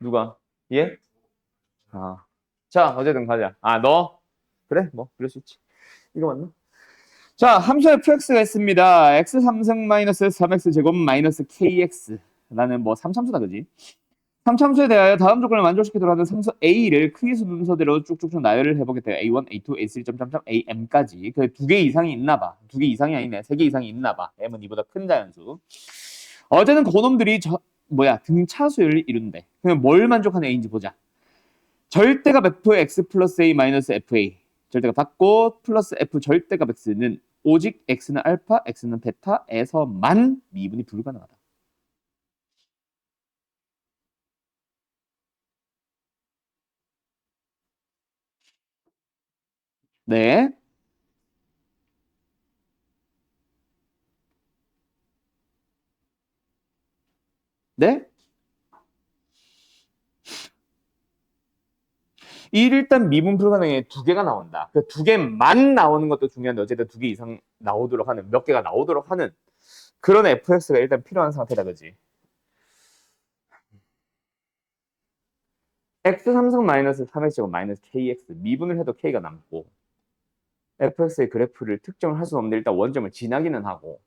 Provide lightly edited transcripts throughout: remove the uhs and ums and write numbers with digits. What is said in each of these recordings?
누가? 얘? 아. 자, 어쨌든 가자. 아, 너? 그래, 뭐, 그럴 수 있지. 이거 맞나? 자, 함수 fx가 있습니다. x 3승 마이너스 3x 제곱 마이너스 kx라는 뭐 3참수다, 그지? 3참수에 대하여 다음 조건을 만족시키도록 하는 상수 a를 크기수 순서대로 쭉쭉쭉 나열을 해보겠다. a1, a2, a3, am까지. 그 두 개 이상이 있나 봐. 두 개 이상이 아니네. 세 개 이상이 있나 봐. m은 이보다 큰 자연수. 어쨌든 그놈들이 등차수를 이룬대. 그럼 뭘 만족하는 a인지 보자. 절대값 fx 플러스 a 마이너스 fa. 절대값 닫고 플러스 f 절대값 x는 오직 x는 알파, x는 베타에서만 미분이 불가능하다. 네. 네? 일단 미분 불가능에 두 개가 나온다. 그 두 개만 나오는 것도 중요한데 어쨌든 두 개 이상 나오도록 하는 몇 개가 나오도록 하는 그런 fx가 일단 필요한 상태다, 그지? x 3승 마이너스 3x제곱 마이너스 kx 미분을 해도 k가 남고 fx의 그래프를 특정을 할 수는 없는데 일단 원점을 지나기는 하고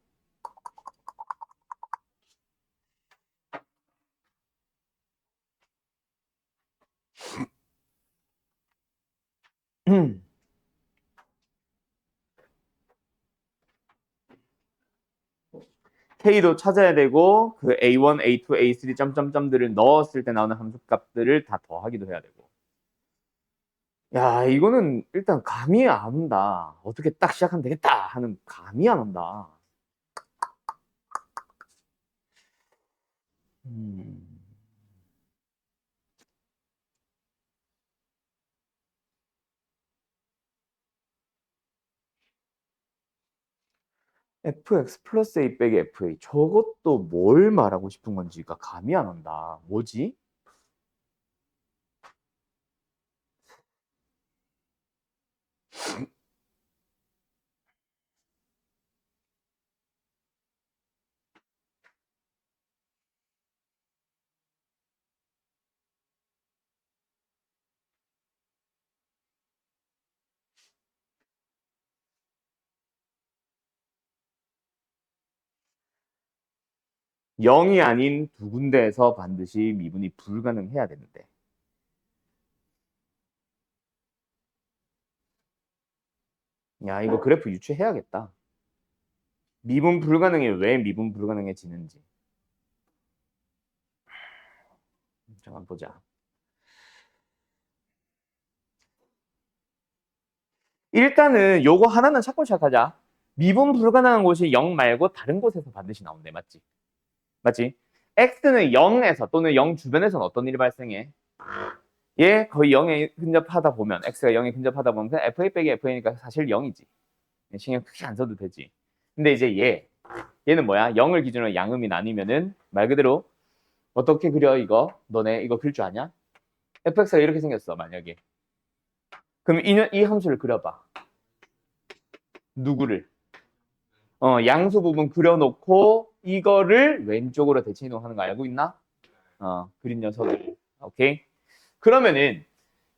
K도 찾아야 되고 그 A1, A2, A3 점점점들을 넣었을 때 나오는 함수값들을 다 더하기도 해야 되고. 야, 이거는 일단 감이 안 온다. 어떻게 딱 시작하면 되겠다 하는 감이 안 온다. 음. fx 플러스 a 빼기 fa 저것도 뭘 말하고 싶은 건지가 감이 안 온다. 뭐지? 0이 아닌 두 군데에서 반드시 미분이 불가능해야 되는데. 야, 이거 그래프 유추해야겠다. 미분 불가능이 왜 미분 불가능해지는지. 잠깐 보자. 일단은 요거 하나는 찾고 시작하자. 미분 불가능한 곳이 0 말고 다른 곳에서 반드시 나온대. 맞지? 맞지? x는 0에서 또는 0 주변에서는 어떤 일이 발생해? 얘 거의 0에 근접하다 보면 x가 0에 근접하다 보면 그냥 fa 빼기 fa니까 사실 0이지. 신경 크게 안 써도 되지. 근데 이제 얘는 뭐야? 0을 기준으로 양음이 나뉘면은 말 그대로 어떻게 그려 이거? 너네 이거 그릴 줄 아냐? fx가 이렇게 생겼어 만약에. 그럼 이 함수를 그려봐. 누구를? 양수 부분 그려놓고 이거를 왼쪽으로 대체 이동하는 거 알고 있나? 그린 녀석을. 오케이? 그러면은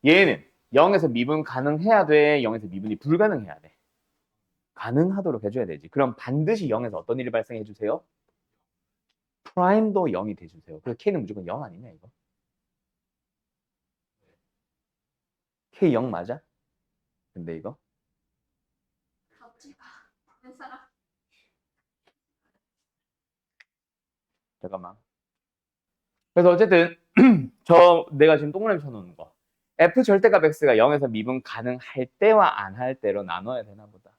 얘는 0에서 미분 가능해야 돼? 0에서 미분이 불가능해야 돼? 가능하도록 해줘야 되지. 그럼 반드시 0에서 어떤 일이 발생해 주세요? 프라임도 0이 돼주세요. 그래서 K는 무조건 0 아니냐 이거? K 0 맞아? 근데 이거? 잠깐만. 그래서 어쨌든 내가 지금 동그라미 쳐놓는 거. F 절대값 X가 0에서 미분 가능할 때와 안 할 때로 나눠야 되나 보다.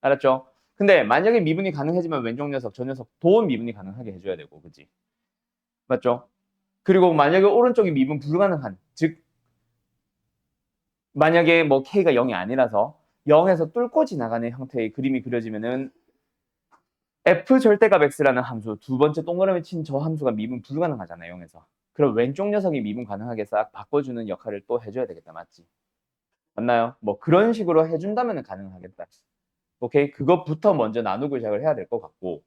알았죠? 근데 만약에 미분이 가능해지면 왼쪽 녀석, 저 녀석 돈 미분이 가능하게 해줘야 되고, 그치? 맞죠? 그리고 만약에 오른쪽이 미분 불가능한, 즉, 만약에 뭐 K가 0이 아니라서 0에서 뚫고 지나가는 형태의 그림이 그려지면은 F 절대값 X라는 함수, 두 번째 동그라미 친 저 함수가 미분 불가능하잖아요, 0에서. 그럼 왼쪽 녀석이 미분 가능하게 싹 바꿔주는 역할을 또 해줘야 되겠다, 맞지? 맞나요? 뭐 그런 식으로 해준다면 가능하겠다. 오케이? 그것부터 먼저 나누고 시작을 해야 될 것 같고.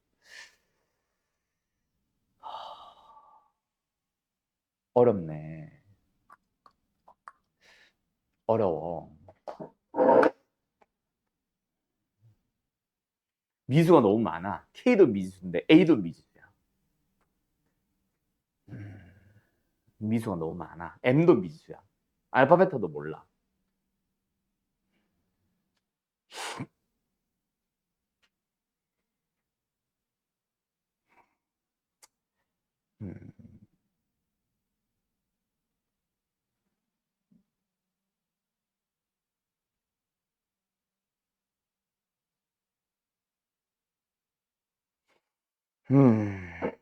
어렵네. 어려워. 미수가 너무 많아. K도 미수인데 A도 미수야. 미수가 너무 많아. M도 미수야. 알파벳도 몰라. 음. 음.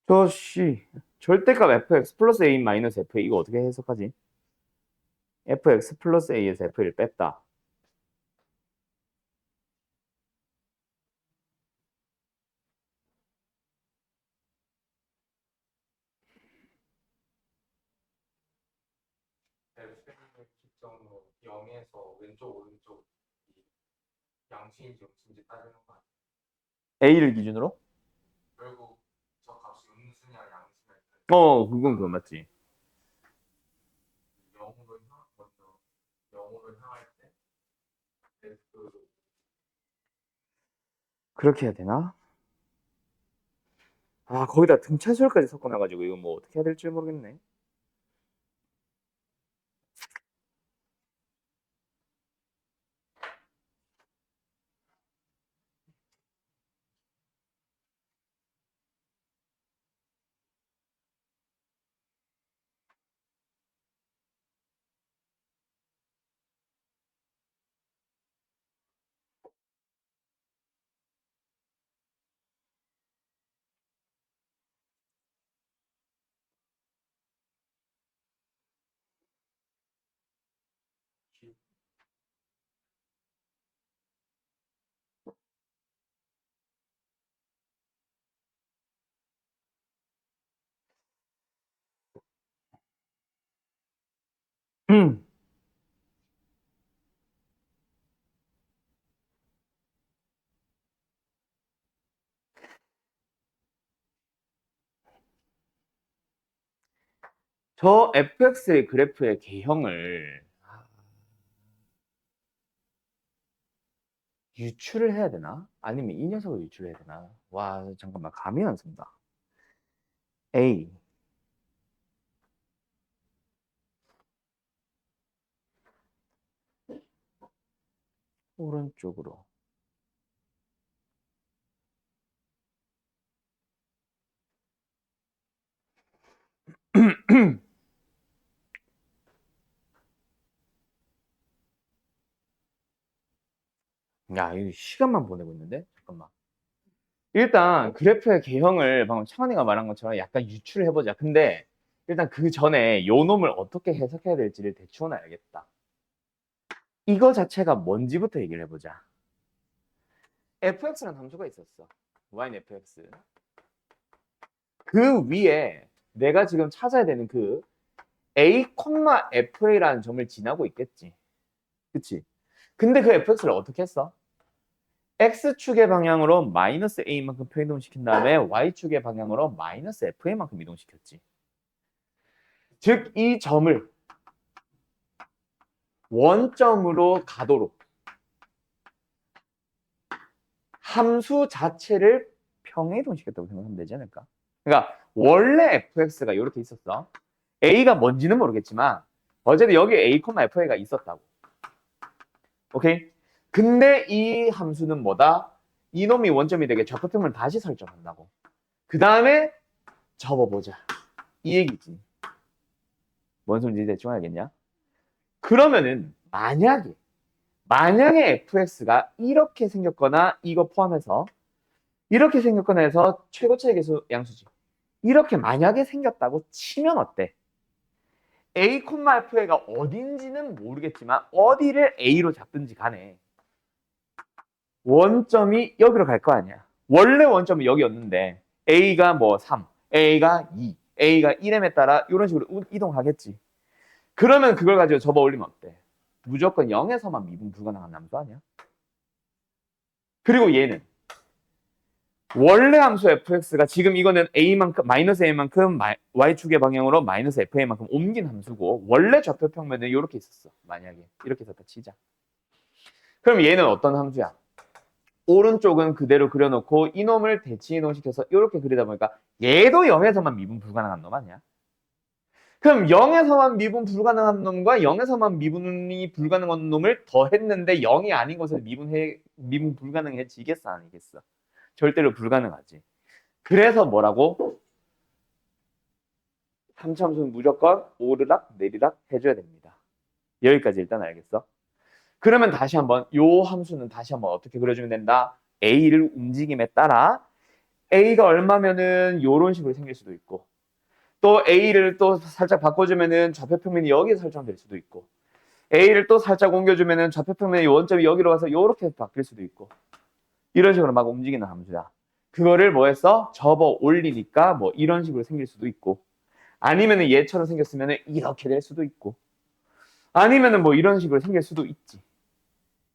저씨 절대값 fx 플러스 a 마이너스 fa 이거 어떻게 해석하지? fx 플러스 a에서 f를 뺐다. 기점으로 0에서 왼쪽 오른쪽 양수인지 음수인지 따지는 거 아니에요? a를 기준으로? 결국 저 값이 음수냐 양수냐 그건 그거 맞지. 0으로 먼저 0으로 향할 때 F 그렇게 해야 되나? 아, 거기다 등차수열까지 섞어놔가지고 이거 뭐 어떻게 해야 될지 모르겠네. 음. 저 fx의 그래프의 개형을 유출을 해야 되나? 아니면 이 녀석을 유출해야 되나? 와, 잠깐만, 감이 안 섭니다. A 오른쪽으로 야, 이거 시간만 보내고 있는데? 잠깐만. 일단 그래프의 개형을 방금 창환이가 말한 것처럼 약간 유출을 해보자. 근데 일단 그 전에 요 놈을 어떻게 해석해야 될지를 대충은 알겠다. 이거 자체가 뭔지부터 얘기를 해보자. fx라는 함수가 있었어. y는 fx. 그 위에 내가 지금 찾아야 되는 그 a, fa라는 점을 지나고 있겠지. 그치? 근데 그 fx를 어떻게 했어? x축의 방향으로 마이너스 a만큼 표이동시킨 다음에 y축의 방향으로 마이너스 fa만큼 이동시켰지. 즉, 이 점을 원점으로 가도록 함수 자체를 평행이동시켰다고 생각하면 되지 않을까? 그러니까 원래 fx가 이렇게 있었어. a가 뭔지는 모르겠지만 어쨌든 여기 a, fa가 있었다고. 오케이? 근데 이 함수는 뭐다? 이놈이 원점이 되게 좌표점을 다시 설정한다고. 그 다음에 접어보자. 이 얘기지. 뭔 소리인지 대충 알겠냐? 그러면은 만약에 fx가 이렇게 생겼거나 이거 포함해서 이렇게 생겼거나 해서 최고차의 계수 양수지. 이렇게 만약에 생겼다고 치면 어때? A, F가 어딘지는 모르겠지만 어디를 A로 잡든지 간에 원점이 여기로 갈 거 아니야. 원래 원점은 여기였는데 A가 뭐 3, A가 2, A가 1m에 따라 이런 식으로 이동하겠지. 그러면 그걸 가지고 접어 올리면 어때? 무조건 0에서만 미분 불가능한 함수 아니야? 그리고 얘는 원래 함수 fx가 지금 이거는 a만큼 마이너스 a만큼 y축의 방향으로 마이너스 fa만큼 옮긴 함수고 원래 좌표 평면은 이렇게 있었어. 만약에 이렇게 있었다 치자. 그럼 얘는 어떤 함수야? 오른쪽은 그대로 그려놓고 이놈을 대치 이동시켜서 이렇게 그리다 보니까 얘도 0에서만 미분 불가능한 놈 아니야? 그럼 0에서만 미분 불가능한 놈과 0에서만 미분이 불가능한 놈을 더했는데 0이 아닌 것을 미분 불가능해지겠어 아니겠어? 절대로 불가능하지. 그래서 뭐라고? 3참수는 무조건 오르락 내리락 해줘야 됩니다. 여기까지 일단 알겠어? 그러면 다시 한번 요 함수는 다시 한번 어떻게 그려주면 된다? A를 움직임에 따라 A가 얼마면은 요런 식으로 생길 수도 있고 또 A를 또 살짝 바꿔주면은 좌표평면이 여기에 설정될 수도 있고 A를 또 살짝 옮겨주면은 좌표평면의 원점이 여기로 가서 요렇게 바뀔 수도 있고 이런 식으로 막 움직이는 함수야. 그거를 뭐 했어? 접어 올리니까 뭐 이런 식으로 생길 수도 있고 아니면은 얘처럼 생겼으면은 이렇게 될 수도 있고 아니면은 뭐 이런 식으로 생길 수도 있지.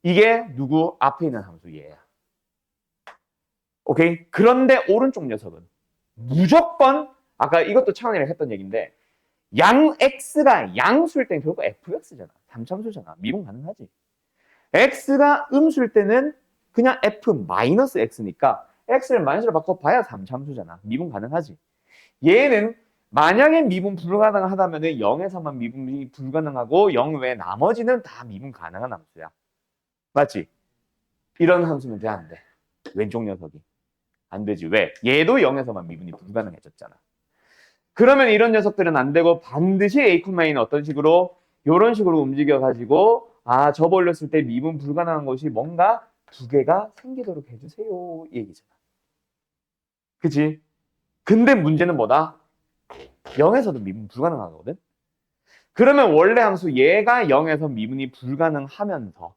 이게 누구? 앞에 있는 함수 얘야. 오케이? 그런데 오른쪽 녀석은 무조건 아까 이것도 차원이랑 했던 얘기인데 양 x가 양수일 땐 결국 fx잖아. 삼참수잖아. 미분 가능하지. x가 음수일 때는 그냥 f-x니까 x를 마이너스로 바꿔봐야 삼참수잖아. 미분 가능하지. 얘는 만약에 미분 불가능하다면은 0에서만 미분이 불가능하고 0 외에 나머지는 다 미분 가능한 함수야. 맞지? 이런 함수면 돼, 안 돼? 왼쪽 녀석이. 안 되지. 왜? 얘도 0에서만 미분이 불가능해졌잖아. 그러면 이런 녀석들은 안 되고 반드시 A, 는 어떤 식으로? 이런 식으로 움직여가지고 접어 올렸을 때 미분 불가능한 것이 뭔가 두 개가 생기도록 해주세요. 이 얘기잖아. 그치? 근데 문제는 뭐다? 0에서도 미분 불가능하거든? 그러면 원래 함수 얘가 0에서 미분이 불가능하면서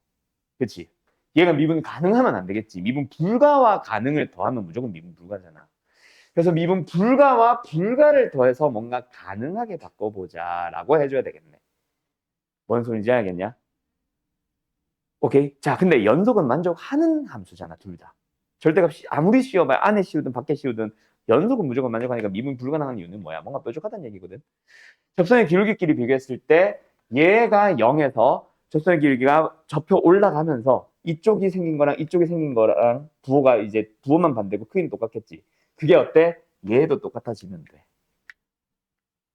그치? 얘가 미분 가능하면 안 되겠지. 미분 불가와 가능을 더하면 무조건 미분 불가잖아. 그래서 미분 불가와 불가를 더해서 뭔가 가능하게 바꿔보자 라고 해줘야 되겠네. 뭔 소리인지 알겠냐? 오케이? 자, 근데 연속은 만족하는 함수잖아, 둘 다. 절대값이 아무리 씌워봐야 안에 씌우든 밖에 씌우든 연속은 무조건 만족하니까 미분 불가능한 이유는 뭐야? 뭔가 뾰족하다는 얘기거든. 접선의 기울기끼리 비교했을 때 얘가 0에서 접선의 기울기가 접혀 올라가면서 이쪽이 생긴 거랑 이쪽이 생긴 거랑 부호가 이제 부호만 반대고 크기는 똑같겠지. 그게 어때? 얘도 똑같아지면 돼.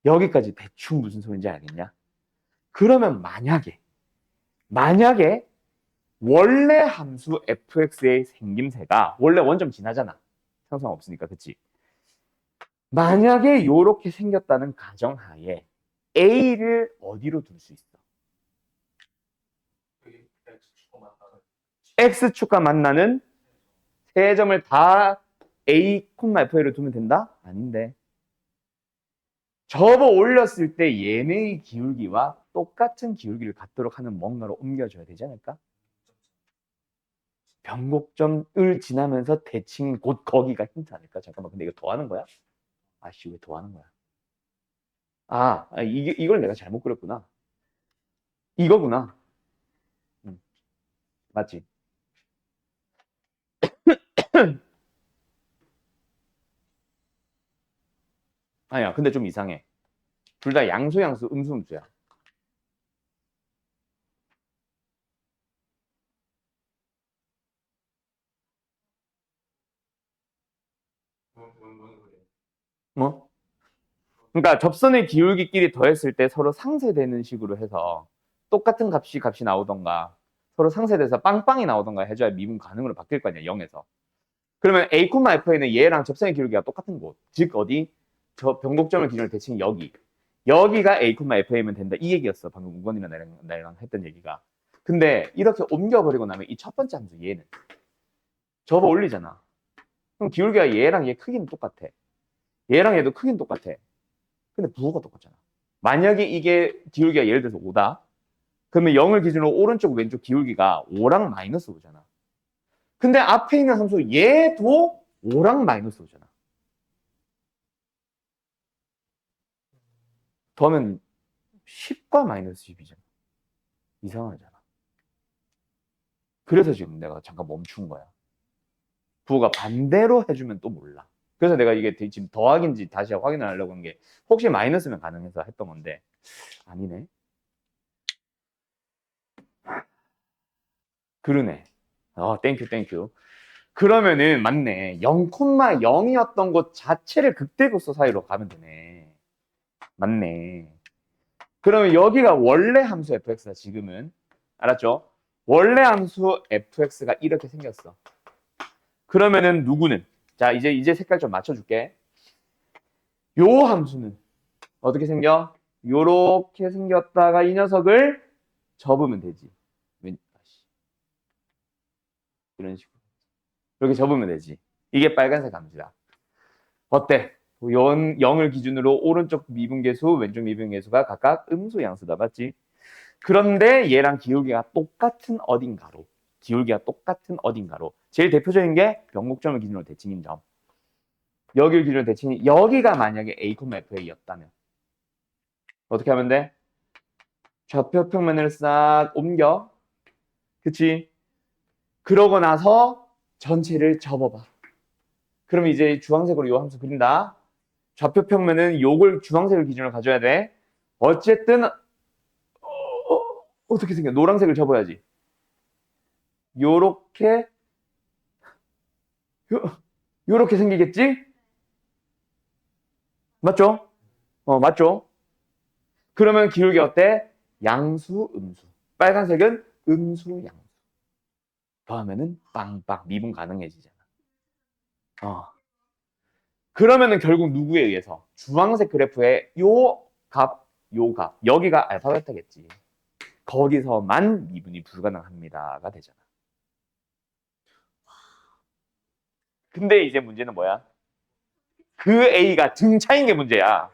여기까지 대충 무슨 소리인지 알겠냐? 그러면 만약에 원래 함수 fx의 생김새가 원래 원점 지나잖아. 상상 없으니까, 그치? 만약에 요렇게 생겼다는 가정하에 a를 어디로 둘 수 있어? 여기 X축과 만나는 x축과 만나는 세 점을 다 a, f로 두면 된다? 아닌데. 접어 올렸을 때 얘네의 기울기와 똑같은 기울기를 갖도록 하는 뭔가로 옮겨줘야 되지 않을까? 변곡점을 지나면서 대칭인 곧 거기가 힌트 아닐까? 잠깐만, 근데 이거 더하는 거야? 아씨, 왜 더하는 거야? 이걸 내가 잘못 그렸구나. 이거구나. 맞지? 아니야, 근데 좀 이상해. 둘 다 양수, 음수, 음수야. 뭔 소리야? 뭐? 그러니까 접선의 기울기끼리 더했을 때 서로 상쇄되는 식으로 해서 똑같은 값이 나오던가 서로 상쇄돼서 빵빵이 나오던가 해줘야 미분 가능으로 바뀔 거 아니야, 0에서. 그러면 A, F에는 얘랑 접선의 기울기가 똑같은 곳. 즉 어디? 저 변곡점을 기준으로 대칭 여기. 여기가 A, F이면 된다. 이 얘기였어. 방금 우건이랑 나랑 했던 얘기가. 근데 이렇게 옮겨버리고 나면 이 첫 번째 함수 얘는 접어 올리잖아. 그럼 기울기가 얘랑 얘 크기는 똑같아. 얘랑 얘도 크기는 똑같아. 근데 부호가 똑같잖아. 만약에 이게 기울기가 예를 들어서 5다. 그러면 0을 기준으로 오른쪽 왼쪽 기울기가 5랑 마이너스 5잖아. 근데 앞에 있는 함수 얘도 5랑 마이너스 5잖아. 더하면 10과 마이너스 10이잖아. 이상하잖아. 그래서 지금 내가 잠깐 멈춘 거야. 부호가 반대로 해주면 또 몰라. 그래서 내가 이게 지금 더하기인지 다시 확인을 하려고 한 게 혹시 마이너스면 가능해서 했던 건데 아니네. 그러네. 땡큐. 그러면은 맞네. 0,0이었던 곳 자체를 극대극소 사이로 가면 되네. 맞네. 그러면 여기가 원래 함수 fx다 지금은. 알았죠? 원래 함수 fx가 이렇게 생겼어. 그러면은 누구는? 자, 이제 색깔 좀 맞춰줄게. 요 함수는 어떻게 생겨? 요렇게 생겼다가 이 녀석을 접으면 되지. 이런 식으로. 이렇게 접으면 되지. 이게 빨간색 함수야. 어때? 0을 기준으로 오른쪽 미분계수, 왼쪽 미분계수가 각각 음수 양수다. 맞지? 그런데 얘랑 기울기가 똑같은 어딘가로. 제일 대표적인 게 변곡점을 기준으로 대칭인 점. 여기를 기준으로 대칭이 여기가 만약에 A, FA였다면 어떻게 하면 돼? 좌표 평면을 싹 옮겨. 그치? 그러고 나서 전체를 접어봐. 그럼 이제 주황색으로 요 함수 그린다. 좌표 평면은 요걸 주황색을 기준으로 가져야 돼. 어쨌든 어떻게 생겨? 노란색을 접어야지. 요렇게 요렇게 생기겠지? 맞죠? 맞죠? 그러면 기울기 어때? 양수, 음수. 빨간색은 음수, 양수. 더하면은 빵빵 미분 가능해지잖아. 그러면은 결국 누구에 의해서? 주황색 그래프의 요 값, 여기가 알파 베타겠지. 거기서만 미분이 불가능합니다가 되잖아. 근데 이제 문제는 뭐야? 그 A가 등차인 게 문제야.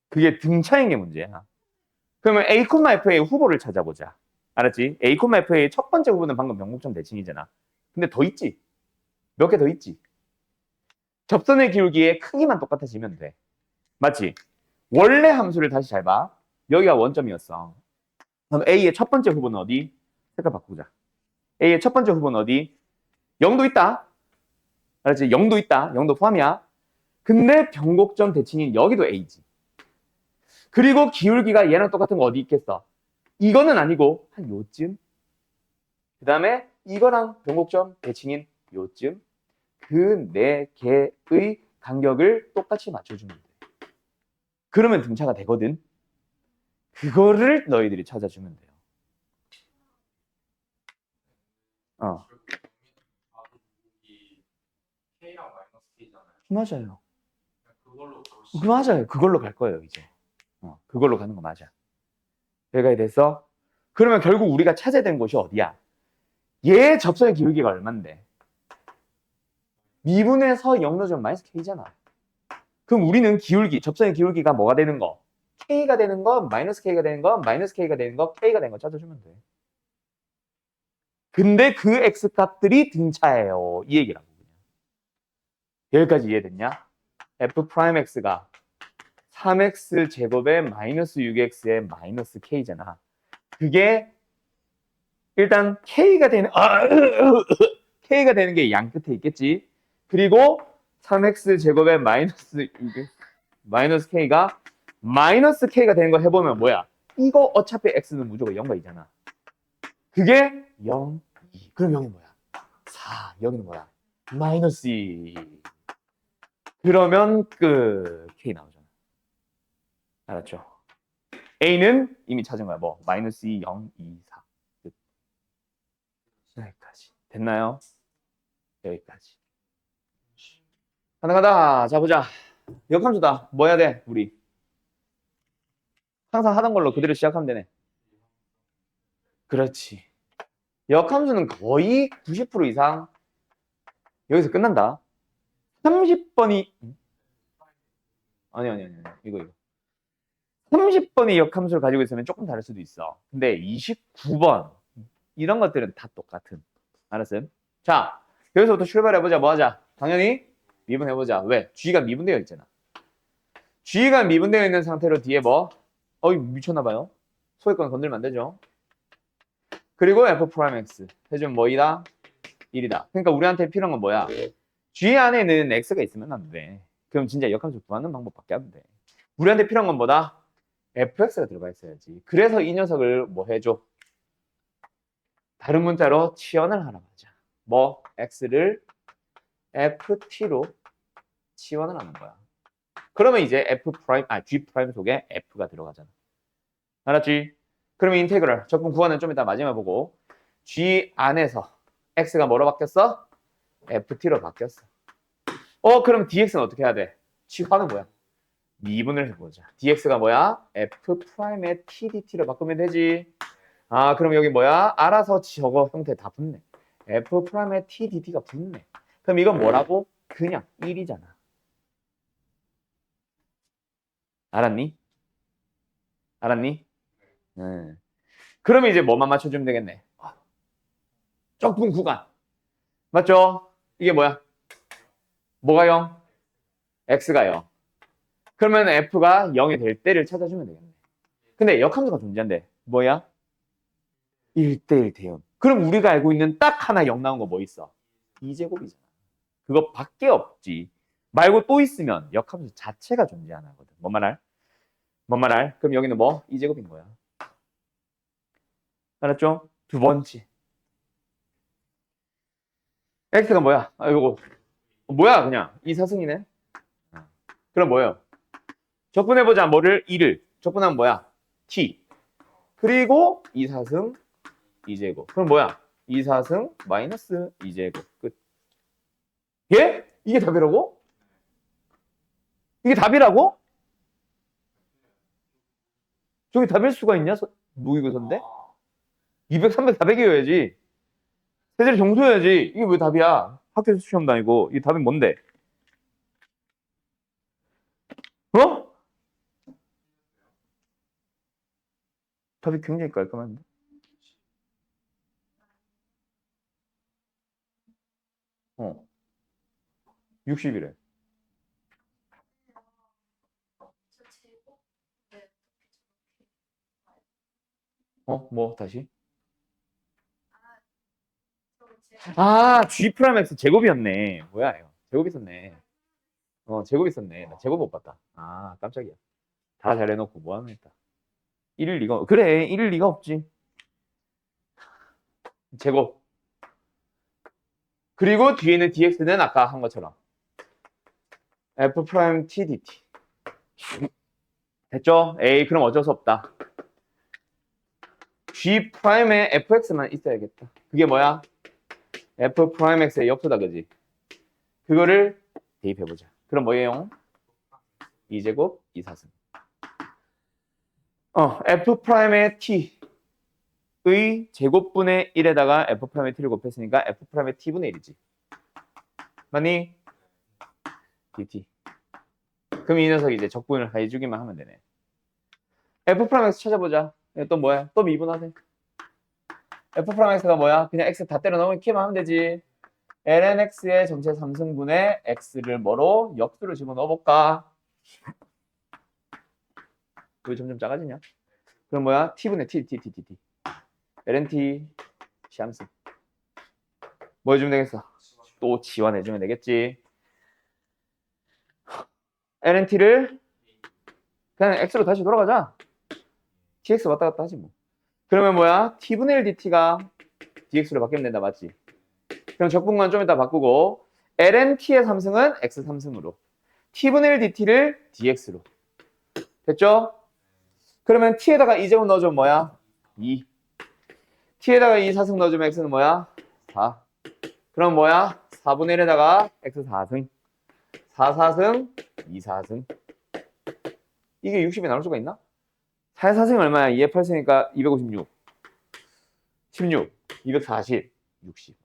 그게 등차인 게 문제야. 그러면 A, F의 후보를 찾아보자. 알았지? A, F의 첫 번째 후보는 방금 변곡점 대칭이잖아. 근데 더 있지? 몇 개 더 있지? 접선의 기울기의 크기만 똑같아지면 돼. 맞지? 원래 함수를 다시 잘 봐. 여기가 원점이었어. 그럼 A의 첫 번째 후보는 어디? 색깔 바꾸자. A의 첫 번째 후보는 어디? 0도 있다. 알았지? 0도 있다. 0도 포함이야. 근데 변곡점 대칭인 여기도 A지. 그리고 기울기가 얘랑 똑같은 거 어디 있겠어? 이거는 아니고 한 요쯤. 그 다음에 이거랑 변곡점 대칭인 요쯤. 그 네 개의 간격을 똑같이 맞춰주면 돼. 그러면 등차가 되거든. 그거를 너희들이 찾아주면 돼요. K랑 마이너스 K잖아요. 맞아요. 그걸로 맞아요. 그걸로 갈 거예요, 이제. 그걸로 가는 거 맞아. 여기까지 됐어? 그러면 결국 우리가 찾아야 되는 곳이 어디야? 얘 접선의 기울기가 얼만데? 미분에서 0 넣어주면 마이너스 K잖아. 그럼 우리는 접선의 기울기가 뭐가 되는 거? K가 되는 거, 마이너스 K가 되는 거, 마이너스 K가 되는 거, K가 되는 거 찾아주면 돼. 근데 그 X값들이 등차예요. 이 얘기라고. 여기까지 이해됐냐? F'X가 3X 제곱에 마이너스 6X에 마이너스 K잖아. 그게 일단 K가 되는 K가 되는 게 양 끝에 있겠지. 그리고 3X 제곱에 마이너스 K가 마이너스 K가 되는 거 해보면 뭐야? 이거 어차피 X는 무조건 0과 2잖아. 그게 0, 2. 그럼 0이 뭐야? 4. 여기는 뭐야? 마이너스 2. 그러면 K 나오잖아. 알았죠? A는 이미 찾은 거야. 뭐 마이너스 2, 0, 2, 4. 여기까지. 됐나요? 여기까지. 가다. 자, 보자. 역함수다. 뭐 해야 돼, 우리? 항상 하던 걸로 그대로 시작하면 되네. 그렇지. 역함수는 거의 90% 이상 여기서 끝난다. 30번이 아니. 이거. 30번의 역함수를 가지고 있으면 조금 다를 수도 있어. 근데 29번 이런 것들은 다 똑같은. 알았어요? 자, 여기서부터 출발해보자. 뭐 하자? 당연히 미분해보자. 왜? G가 미분되어 있잖아. G가 미분되어 있는 상태로 뒤에 뭐? 어이, 미쳤나봐요. 소유권 건들면 안 되죠. 그리고 F'X 해주면 뭐이다? 1이다. 그러니까 우리한테 필요한 건 뭐야? G 안에는 X가 있으면 안 돼. 그럼 진짜 역함수 구하는 방법밖에 안 돼. 우리한테 필요한 건 뭐다? fx가 들어가 있어야지. 그래서 이 녀석을 뭐 해줘? 다른 문자로 치환을 하라고 하자. 뭐 x를 ft로 치환을 하는 거야. 그러면 이제 g 프라임 속에 f가 들어가잖아. 알았지? 그러면 인테그럴 적분 구하는 좀 이따 마지막에 보고 g 안에서 x가 뭐로 바뀌었어? ft로 바뀌었어. 그럼 dx는 어떻게 해야 돼? 치환은 뭐야? 미분을 해보자. dx가 뭐야? f'의 tdt로 바꾸면 되지. 아, 그럼 여기 뭐야? 알아서 저거 형태 다 붙네. f'의 tdt가 붙네. 그럼 이건 뭐라고? 그냥 1이잖아. 알았니? 알았니? 그러면 이제 뭐만 맞춰주면 되겠네. 적분 구간. 맞죠? 이게 뭐야? 뭐가 0? x가 0. 그러면 f가 0이 될 때를 찾아주면 되겠네. 근데 역함수가 존재한대. 뭐야? 1대1 대응. 그럼 우리가 알고 있는 딱 하나 0 나온 거 뭐 있어? 2제곱이잖아. 그거 밖에 없지. 말고 또 있으면 역함수 자체가 존재 안 하거든. 뭔 말할? 뭔 말할? 그럼 여기는 뭐? 2제곱인 거야. 알았죠? 두 번째. x가 뭐야? 아, 이거 뭐야 그냥 이사승이네. 그럼 뭐예요? 적분해보자. 뭐를? 2를. 적분하면 뭐야? t. 그리고 이사승 2제곱. 그럼 뭐야? 이사승 마이너스 2제곱. 끝. 예? 이게 답이라고? 이게 답이라고? 저게 답일 수가 있냐? 모의고사인데? 200, 300, 400이어야지. 세제를 정수해야지. 이게 왜 답이야? 학교 시험도 아니고. 이 답이 뭔데? 어? 답이 굉장히 깔끔한데? 어. 60이래. 뭐, 다시? 아, G 프라임 X 제곱이었네. 뭐야, 이거. 제곱 있었네. 제곱 있었네. 나 제곱 못 봤다. 아, 깜짝이야. 다 잘해놓고 뭐하는 했다. 1일 리가, 그래, 1일 리가 없지. 제곱. 그리고 뒤에 있는 dx는 아까 한 것처럼 f 프라임 t dt. 됐죠? 에이, 그럼 어쩔 수 없다. g 프라임에 fx만 있어야겠다. 그게 뭐야? f 프라임 x의 역수다, 그지? 그거를 대입해보자. 그럼 뭐예요? 2제곱 2사승. f 프라임의 t의 제곱분의 1에다가 f 프라임의 t를 곱했으니까 f 프라임의 t분의 1이지. 맞니? dt. 그럼 이 녀석이 이제 적분을 해주기만 하면 되네. f 프라임 x 찾아보자. 또 뭐야? 또 미분하네. f 프라임 x가 뭐야? 그냥 x 다 때려 넣기만 하면 되지. ln x의 전체 3승분의 x를 뭐로? 역수를 집어넣어 볼까? 왜 점점 작아지냐? 그럼 뭐야? t분의 t. ln t 시함수. 뭐 해주면 되겠어? 또 지원해주면 되겠지. ln t를 그냥 x로 다시 돌아가자. tx 왔다 갔다 하지 뭐. 그러면 뭐야? t분의 1 dt가 dx로 바뀌면 된다, 맞지? 그럼 적분관 좀 이따 바꾸고 ln t의 3승은 x 3승으로 t분의 1 dt를 dx로. 됐죠? 그러면 t에다가 2제곱 넣어주면 뭐야? 2. t에다가 2 4승 넣어주면 x는 뭐야? 4. 그럼 뭐야? 4분의 1에다가 x 4승. 4 4승, 2 4승. 이게 60이 나올 수가 있나? 4의 4승이 얼마야? 2의 8승이니까 256. 16, 240, 60.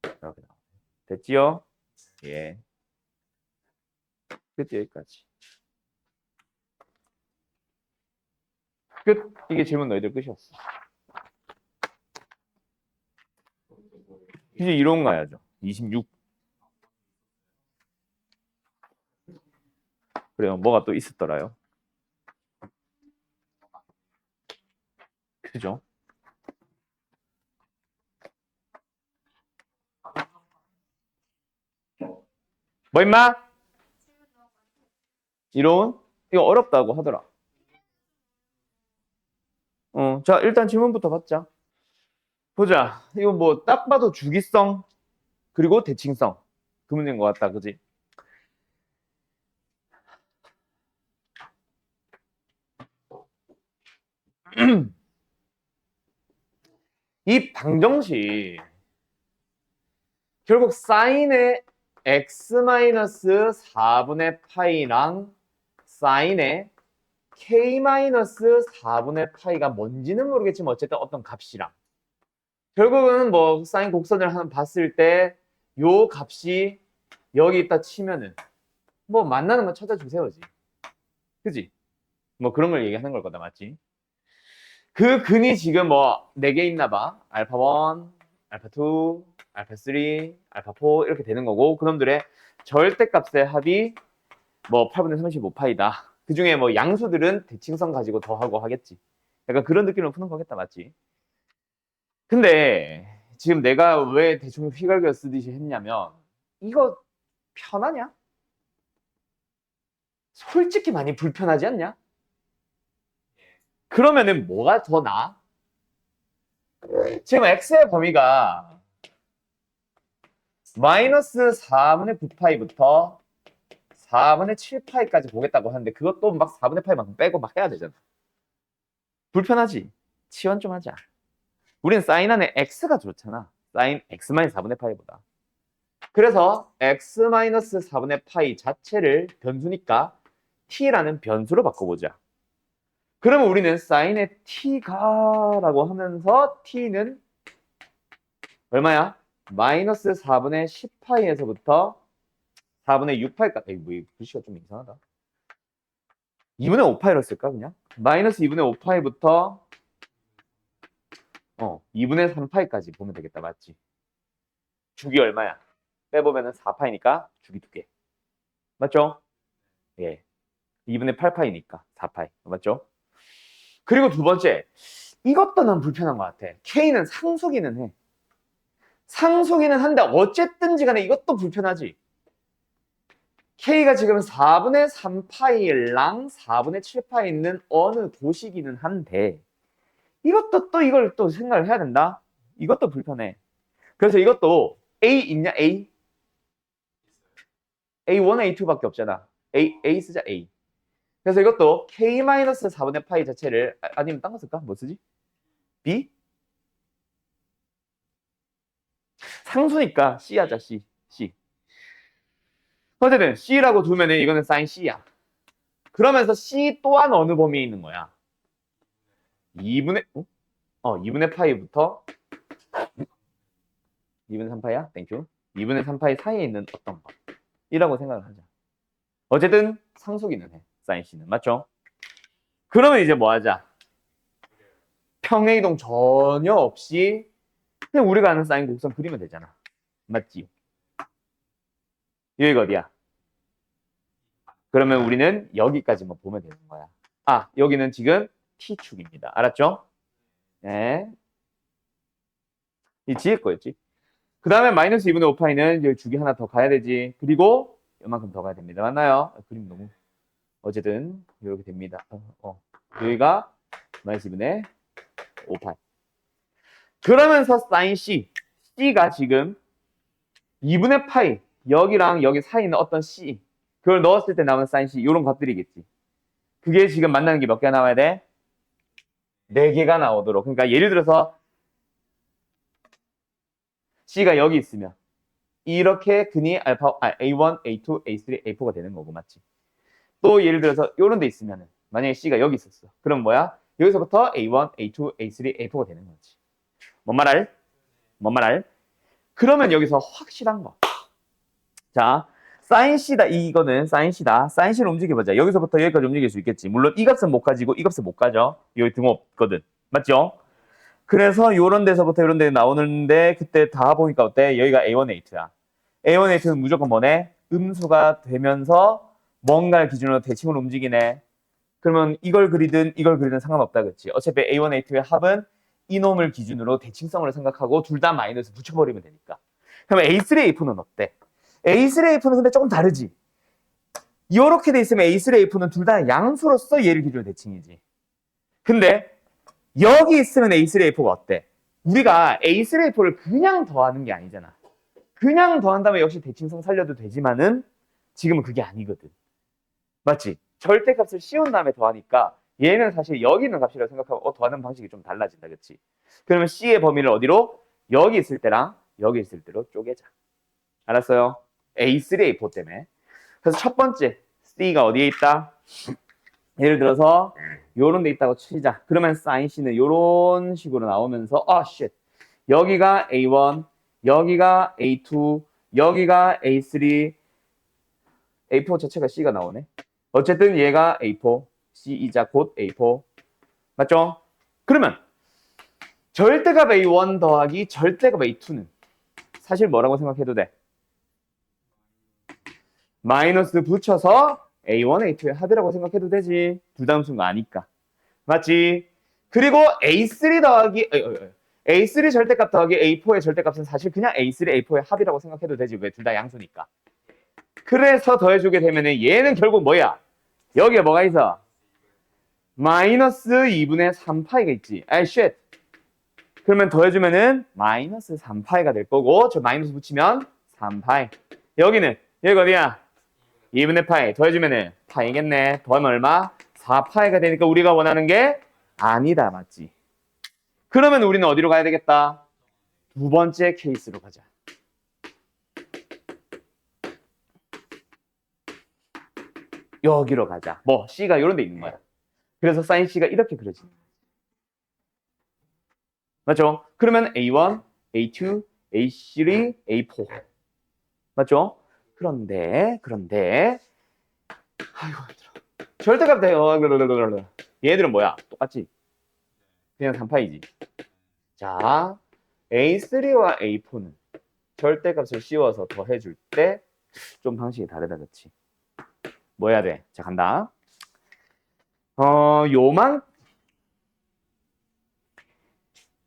이렇게 나와. 됐지요? 예. 끝. 여기까지. 끝. 이게 질문 너희들 끝이었어. 이제 이론 가야죠. 26. 그래요. 뭐가 또 있었더라요. 그죠? 뭐 임마? 이론? 이거 어렵다고 하더라. 자, 일단 질문부터 받자. 보자. 이거 뭐 딱 봐도 주기성 그리고 대칭성 그 문제인 것 같다. 그지? 이 방정식 결국 사인의 x-4분의 파이랑 사인의 k-4분의 파이가 뭔지는 모르겠지만 어쨌든 어떤 값이랑 결국은 뭐 사인 곡선을 한 봤을 때 요 값이 여기 있다 치면은 뭐 만나는 거 찾아주세요지. 그지? 뭐 그런 걸 얘기하는 걸 거다. 맞지? 그 근이 지금 뭐 4개 있나 봐. 알파 1, 알파 2, 알파 3, 알파 4 이렇게 되는 거고 그놈들의 절대값의 합이 뭐 8분의 35파이다. 그 중에 뭐 양수들은 대칭성 가지고 더하고 하겠지. 약간 그런 느낌으로 푸는 거겠다. 맞지? 근데 지금 내가 왜 대충 휘갈겨 쓰듯이 했냐면 이거 편하냐? 솔직히 많이 불편하지 않냐? 그러면은 뭐가 더 나아? 지금 x의 범위가 마이너스 4분의 9파이부터 4분의 7파이까지 보겠다고 하는데 그것도 막 4분의 파이만큼 빼고 막 해야 되잖아. 불편하지? 치환 좀 하자. 우리는 사인 안에 x가 좋잖아. 사인 x-4분의 파이보다. 그래서 x-4분의 파이 자체를 변수니까 t라는 변수로 바꿔보자. 그러면 우리는 사인의 t가 라고 하면서 t는 얼마야? 마이너스 4분의 10파이에서부터 4분의 6파이까지. 뭐 글씨가 좀 이상하다. 2분의 5파이로 쓸까 그냥? 마이너스 2분의 5파이부터 2분의 3파이까지 보면 되겠다. 맞지? 주기 얼마야? 빼보면 4파이니까 주기 2개. 맞죠? 예. 2분의 8파이니까 4파이. 맞죠? 그리고 두 번째. 이것도 난 불편한 것 같아. K는 상수기는 해. 상수기는 한데 어쨌든지 간에 이것도 불편하지. K가 지금 4분의 3파이랑 4분의 7파이 있는 어느 도시기는 한데 이것도 또 이걸 또 생각을 해야 된다. 이것도 불편해. 그래서 이것도 A 있냐? A? A1, A2밖에 없잖아. A 쓰자 A. 그래서 이것도 K-4분의 파이 자체를 아니면 딴 거 쓸까? 뭐 쓰지? B? 상수니까 C 하자. C. 어쨌든 C라고 두면은 이거는 사인 C야. 그러면서 C 또한 어느 범위에 있는 거야? 2분의 2분의 파이부터 2분의 3파이야? 땡큐. 2분의 3파이 사이에 있는 어떤 것 이라고 생각을 하자. 어쨌든 상수기는 해. 사인 C는. 맞죠? 그러면 이제 뭐 하자? 평행이동 전혀 없이 그냥 우리가 아는 사인 곡선 그리면 되잖아. 맞지? 여기가 어디야? 그러면 우리는 여기까지만 보면 되는 거야. 아, 여기는 지금 T축입니다. 알았죠? 네. 이 뒤에 거였지. 그 다음에 마이너스 2분의 5파이는 여기 주기 하나 더 가야 되지. 그리고 이만큼 더 가야 됩니다. 맞나요? 그림 너무 어쨌든 이렇게 됩니다. 여기가 마이너스 2분의 5파이. 그러면서 사인 C. C가 지금 2분의 파이. 여기랑 여기 사이에 있는 어떤 C. 그걸 넣었을 때 나오는 사인 C. 이런 것들이겠지. 그게 지금 만나는 게 몇 개가 나와야 돼? 4개가 나오도록. 그러니까 예를 들어서 C가 여기 있으면 이렇게 근이 알파 A1, A2, A3, A4가 되는 거고 맞지? 또 예를 들어서 이런 데 있으면 만약에 C가 여기 있었어. 그럼 뭐야? 여기서부터 A1, A2, A3, A4가 되는 거지. 뭔 말할? 그러면 여기서 확실한 거. 자, sin c다. 이거는 sin c다. sin c를 움직여보자. 여기서부터 여기까지 움직일 수 있겠지. 물론 이 값은 못 가지고 이 값은 못 가죠. 여기 등 없거든. 맞죠? 그래서 요런 데서부터 이런 데 나오는데 그때 다 보니까 어때? 여기가 A1A2야. A1A2는 무조건 뭐네? 음수가 되면서 뭔가를 기준으로 대칭으로 움직이네. 그러면 이걸 그리든 상관없다. 그치? 어차피 A1A2의 합은 이놈을 기준으로 대칭성으로 생각하고 둘 다 마이너스 붙여버리면 되니까. 그러면 A3A4는 어때? A3A4는 근데 조금 다르지. 이렇게 돼 있으면 A3A4는 둘 다 양수로서 얘를 기준으로 대칭이지. 근데 여기 있으면 A3A4가 어때? 우리가 A3A4를 그냥 더하는 게 아니잖아. 그냥 더한다면 역시 대칭성 살려도 되지만은 지금은 그게 아니거든. 맞지? 절대값을 씌운 다음에 더하니까 얘는 사실 여기 있는 값이라고 생각하고 더하는 방식이 좀 달라진다. 그치? 그러면 C의 범위를 어디로? 여기 있을 때랑 여기 있을 때로 쪼개자. 알았어요? A3, A4 때문에. 그래서 첫 번째 C가 어디에 있다? 예를 들어서 요런 데 있다고 치자. 그러면 sin C는 요런 식으로 나오면서 shit. 여기가 A1, 여기가 A2, 여기가 A3, A4 자체가 C가 나오네. 어쨌든 얘가 A4, C이자 곧 A4. 맞죠? 그러면 절대값 A1 더하기 절대값 A2는 사실 뭐라고 생각해도 돼? 마이너스 붙여서 A1, A2의 합이라고 생각해도 되지. 둘 다 음수인 거 아니까. 맞지? 그리고 A3 더하기 A3 절대값 더하기 A4의 절대값은 사실 그냥 A3, A4의 합이라고 생각해도 되지. 왜? 둘 다 양수니까. 그래서 더해주게 되면 얘는 결국 뭐야? 여기에 뭐가 있어? 마이너스 2분의 3파이가 있지. 아이 쉣. 그러면 더해주면은 마이너스 3파이가 될 거고 저 마이너스 붙이면 3파이. 여기는 여기 어디야? 2분의 파이. 더해주면은 파이겠네. 더하면 얼마? 4파이가 되니까 우리가 원하는 게 아니다. 맞지? 그러면 우리는 어디로 가야 되겠다? 두 번째 케이스로 가자. 여기로 가자. 뭐 C가 이런 데 있는 거야. 그래서 sin C가 이렇게 그려진다. 맞죠? 그러면 A1, A2, A3, A4. 맞죠? 그런데 아이고 절대값 돼요. 얘들은 뭐야? 똑같지? 그냥 3파이지. 자, A3와 A4는 절대값을 씌워서 더해줄 때 좀 방식이 다르다. 그치? 뭐 해야 돼? 자, 간다.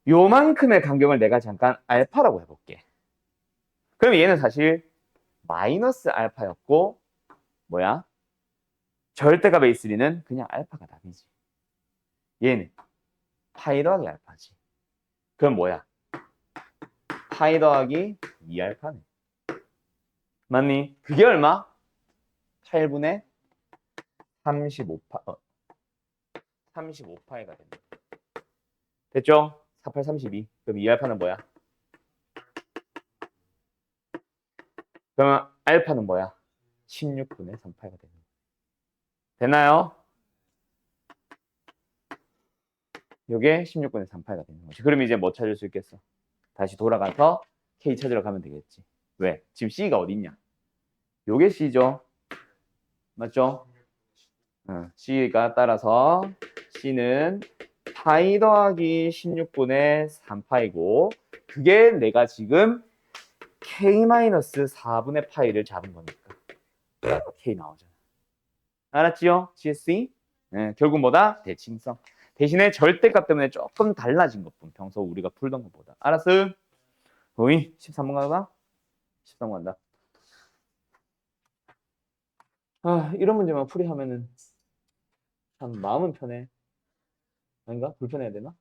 요만큼의 간격을 내가 잠깐 알파라고 해볼게. 그럼 얘는 사실 마이너스 알파였고 뭐야? 절대값 A3는 그냥 알파가 답이지. 얘는 파이 더하기 알파지. 그럼 뭐야? 파이 더하기 2알파네. 맞니? 그게 얼마? 8분의 35파, 35파이가 된다. 됐죠? 48, 32. 그럼 2알파는 뭐야? 그러면 알파는 뭐야? 16분의 3파이가 되는 거야. 됐나요? 요게 16분의 3파이가 되는 거지. 그럼 이제 뭐 찾을 수 있겠어? 다시 돌아가서 K 찾으러 가면 되겠지. 왜? 지금 C가 어디 있냐? 요게 C죠. 맞죠? C가 따라서 C는 파이 더하기 16분의 3파이고 그게 내가 지금 K-4분의 파이를 잡은 거니까 K 나오잖아. 알았지요? GSE? 네, 결국 뭐다? 대칭성. 대신에 절대값 때문에 조금 달라진 것뿐. 평소 우리가 풀던 것보다. 알았어? 오이 13번 가봐. 13번 간다. 이런 문제만 풀이하면은 참 마음은 편해. 아닌가? 불편해야 되나?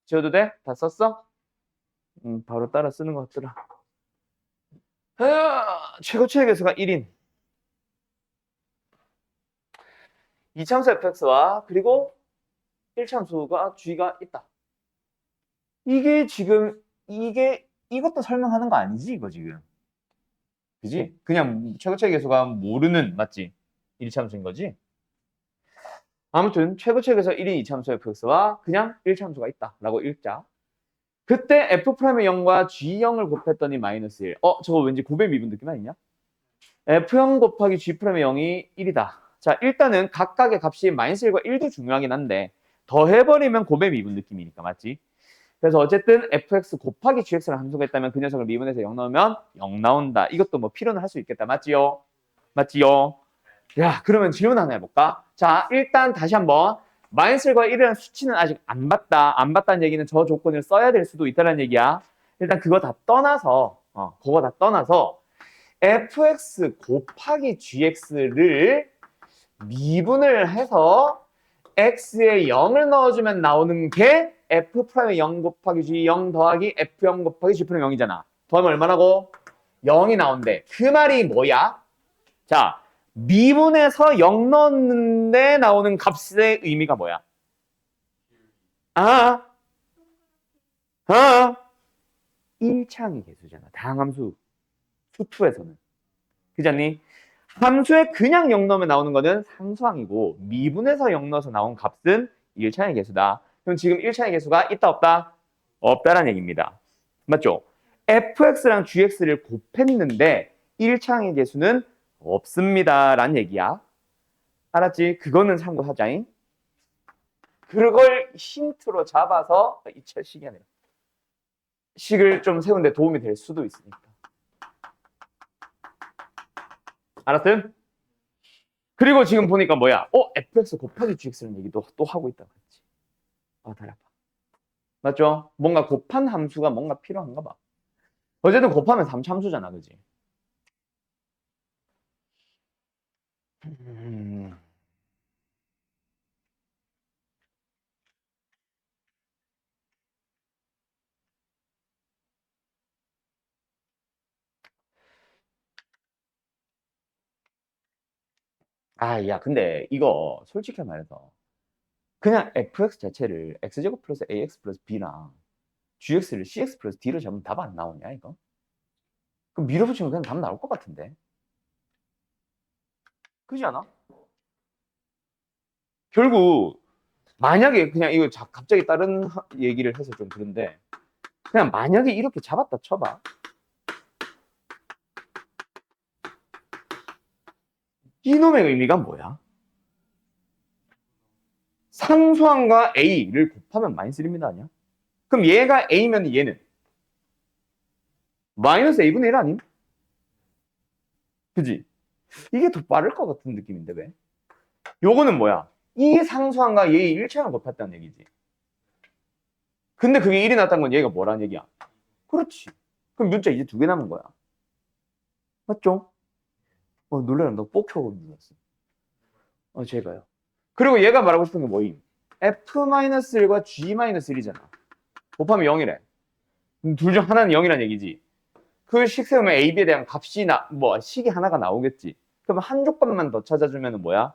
지워도 돼? 다 썼어? 바로 따라 쓰는 것 같더라. 최고치의 개수가 1인. 이참수 fx와 그리고 1참수가 g가 있다. 이게 지금 이것도 설명하는 거 아니지 이거 지금. 그지? 그냥 최고치의 개수가 모르는 맞지? 1참수인 거지? 아무튼 최고치의 개수 1인 이참수 fx와 그냥 1참수가 있다 라고 읽자. 그때 F'의 0과 G0을 곱했더니 마이너스 1. 저거 왠지 곱의 미분 느낌 아니냐? F0 곱하기 G'의 0이 1이다. 자, 일단은 각각의 값이 마이너스 1과 1도 중요하긴 한데 더해버리면 곱의 미분 느낌이니까 맞지? 그래서 어쨌든 fx 곱하기 gx라는 함수가 있다면 그 녀석을 미분해서 0 넣으면 0 나온다. 이것도 뭐 필요는 할 수 있겠다. 맞지요? 맞지요? 야, 그러면 질문 하나 해볼까? 자, 일단 다시 한번 마이너스 1과 1이라는 수치는 아직 안 봤다. 안 봤다는 얘기는 저 조건을 써야 될 수도 있다는 얘기야. 일단 그거 다 떠나서 그거 다 떠나서 fx 곱하기 gx를 미분을 해서 x에 0을 넣어주면 나오는 게 F'의 0 곱하기 G 0 더하기 F0 곱하기 G'의 0이잖아. 더하면 얼마나고? 0이 나온대. 그 말이 뭐야? 자, 미분해서 0 넣었는데 나오는 값의 의미가 뭐야? 아, 1차항의 개수잖아. 다항함수 수투에서는. 그잖니? 함수에 그냥 0 넣으면 나오는 거는 상수항이고 미분해서 0 넣어서 나온 값은 1차항의 개수다. 그럼 지금 1차항의 개수가 있다 없다? 없다라는 얘기입니다. 맞죠? fx랑 gx를 곱했는데 1차항의 개수는 없습니다. 라는 얘기야. 알았지? 그거는 참고하자잉. 그걸 힌트로 잡아서 시기 아니라 식을 좀 세우는데 도움이 될 수도 있으니까. 알았음? 그리고 지금 보니까 뭐야? fx 곱하기 gx라는 얘기도 또 하고 있다 그랬지. 다리 아파. 맞죠? 뭔가 곱한 함수가 뭔가 필요한가 봐. 어쨌든 곱하면 3차 함수잖아, 그지? 야, 근데 이거 솔직히 말해서 그냥 fx 자체를 x제곱 플러스 ax 플러스 b나 gx를 cx 플러스 d로 잡으면 답 안 나오냐, 이거? 그럼 밀어붙이면 그냥 답 나올 것 같은데? 그지 않아? 결국 만약에 그냥 이거 갑자기 다른 얘기를 해서 좀 그런데 그냥 만약에 이렇게 잡았다 쳐봐. 이놈의 의미가 뭐야? 상수항과 a를 곱하면 마이너스 1입니다, 아니야? 그럼 얘가 a면 얘는 마이너스 a분의 1 아님? 그지? 이게 더 빠를 것 같은 느낌인데 왜? 요거는 뭐야? 이 상수항과 얘의 1차항을 곱했다는 얘기지. 근데 그게 1이 났다는 건 얘가 뭐라는 얘기야? 그렇지. 그럼 문자 이제 2개 남은 거야. 맞죠? 놀래라. 너 뽑혀고 눌렀어. 제가요. 그리고 얘가 말하고 싶은 게 뭐임? f-1과 g-1이잖아. 곱하면 0이래. 둘 중 하나는 0이란 얘기지. 그 식 세우면 a, b에 대한 값이 식이 하나가 나오겠지. 그럼 한 조건만 더 찾아주면 뭐야?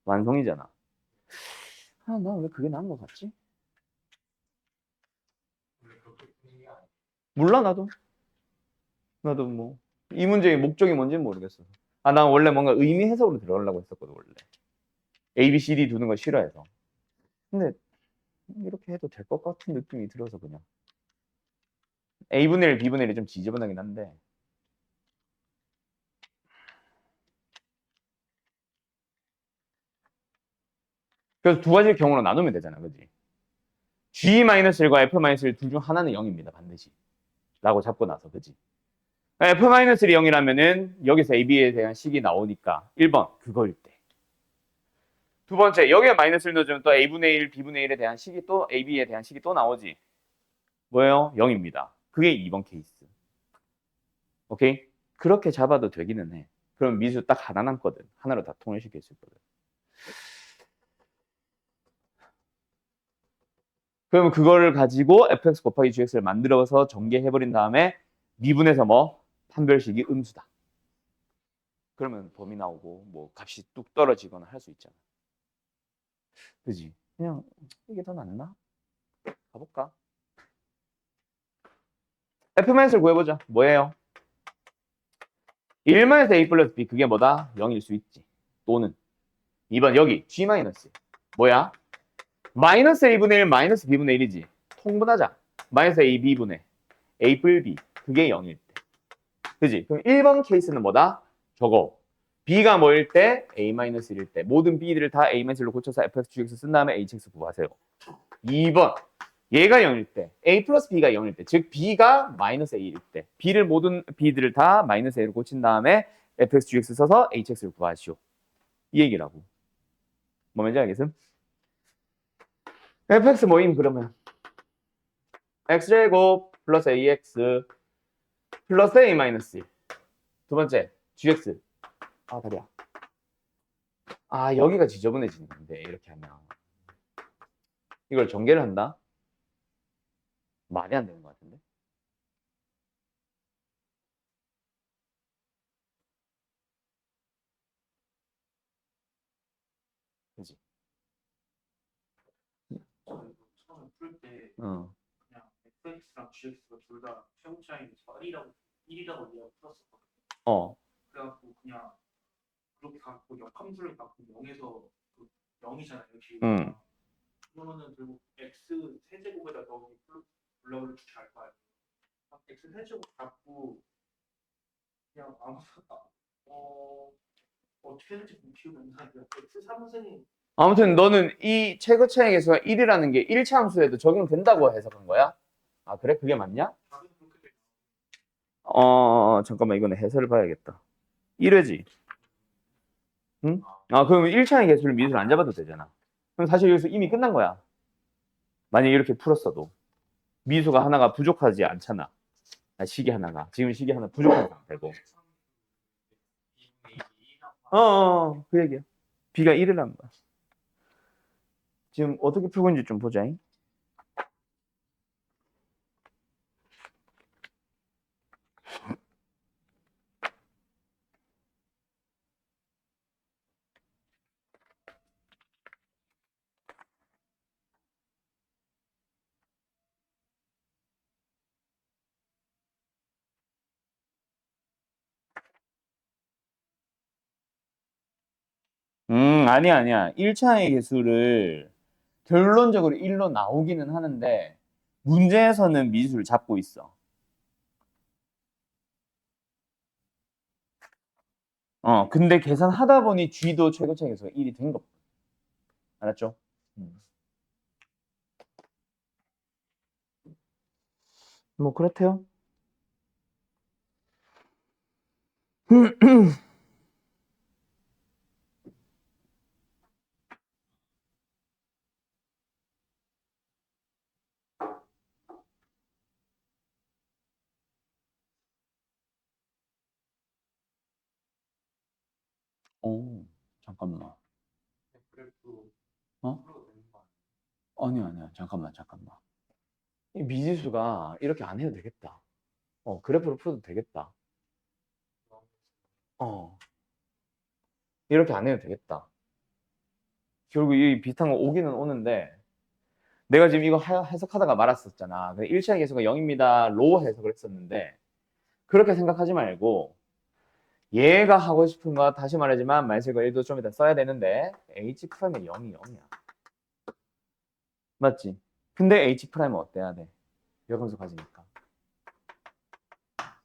완성이잖아. 난 왜 그게 나은 것 같지? 몰라, 나도 뭐 이 문제의 목적이 뭔지는 모르겠어. 난 원래 뭔가 의미 해석으로 들어가려고 했었거든, 원래. A, B, C, D 두는 거 싫어해서. 근데 이렇게 해도 될 것 같은 느낌이 들어서 그냥. A분의 1, B분의 1이 좀 지저분하긴 한데. 그래서 두 가지 경우로 나누면 되잖아, 그지? G-1과 F-1 둘 중 하나는 0입니다, 반드시. 라고 잡고 나서, 그지? F-1이 0이라면은 여기서 AB에 대한 식이 나오니까 1번 그거일 때. 두 번째, 여기에 마이너스를 넣어주면 또 A분의 1, B분의 1에 대한 식이 또 AB에 대한 식이 또 나오지. 뭐예요? 0입니다. 그게 2번 케이스. 오케이? 그렇게 잡아도 되기는 해. 그럼 미수 딱 하나 남거든. 하나로 다 통일시킬 수 있거든. 그러면 그거를 가지고 fx 곱하기 gx를 만들어서 전개해버린 다음에 미분해서 판별식이 음수다. 그러면 범위 나오고 뭐 값이 뚝 떨어지거나 할 수 있잖아. 그지? 그냥 이게 더 낫나? 가볼까? f-를 구해보자. 뭐예요? 1-a 플러스 b 그게 뭐다? 0일 수 있지. 또는 2번 여기 g 마이너스 뭐야? 마이너스 a분의 1 마이너스 b분의 1이지. 통분하자. 마이너스 a b분의 a 뿔 b 그게 0일 때. 그지? 그럼 1번 케이스는 뭐다? 저거. b가 뭐일 때? a-1일 때. 모든 b들을 다 a-1로 고쳐서 fx, gx 쓴 다음에 hx 구하세요. 2번. 얘가 0일 때. a 플러스 b가 0일 때. 즉 b가 마이너스 a일 때. b를 모든 b들을 다 마이너스 a로 고친 다음에 fx, gx 써서 hx를 구하시오. 이 얘기라고. 뭐 뭔지 알겠음? fx 뭐임 그러면? x제곱 플러스 ax 플러스 a 마이너스 1. 두 번째 gx. 아 다리야. 아 여기가 지저분해지는 건데 이렇게 하면 이걸 전개를 한다? 말이 안 되는 것 같은데? 그지? 저는 처음에 풀때 어. 그냥 fx랑 gx가 둘 다 최고 차이는 1이라고 내가 풀었었거든요. 어. 그래갖고 그냥 그렇게 갖고 역함수를 갖고 0에서 그 0이잖아요. 여기. 그러면은 결국 x 세제곱에다 넣으면 블럭을 잘 봐요. x 세제곱 갖고 그냥 어떻게 해야 될지 좀 기억이 안 나요. x 3승 아무튼 너는 이 최고 차이 계수가 1이라는 게 1차 함수에도 적용된다고 해석한 거야? 아 그래? 그게 맞냐? 답은 그렇게 돼요. 잠깐만 이거는 해설을 봐야겠다. 1회지. 응? 아 그럼 1차의 개수를 미수를 안 잡아도 되잖아. 그럼 사실 여기서 이미 끝난 거야. 만약에 이렇게 풀었어도 미수가 하나가 부족하지 않잖아. 시기 하나가. 지금 시기 하나 부족한 상태고. 그 얘기야. b가 1이라는 거야. 지금 어떻게 풀고 있는지 좀 보자. 아니야. 1차의 개수를 결론적으로 1로 나오기는 하는데 문제에서는 미수를 잡고 있어. 근데 계산하다 보니 g도 최고차의 개수가 1이 된 거. 알았죠? 뭐 그렇대요. 잠깐만. 그래도 어? 풀어도 되는 거 아니에요? 아니야. 잠깐만. 이 미지수가 이렇게 안 해도 되겠다. 그래프로 풀어도 되겠다. 이렇게 안 해도 되겠다. 결국 이 비슷한 거 오기는 오는데 내가 지금 이거 해석하다가 말았었잖아. 1차의 개수가 0입니다. 로 해석을 했었는데 그렇게 생각하지 말고 얘가 하고 싶은 거 다시 말하지만 마이너스과 1도 좀 이따 써야 되는데 h 프라임의 0이 0이야. 맞지? 근데 h 프라임은 어때야 돼? 역함수 가지니까.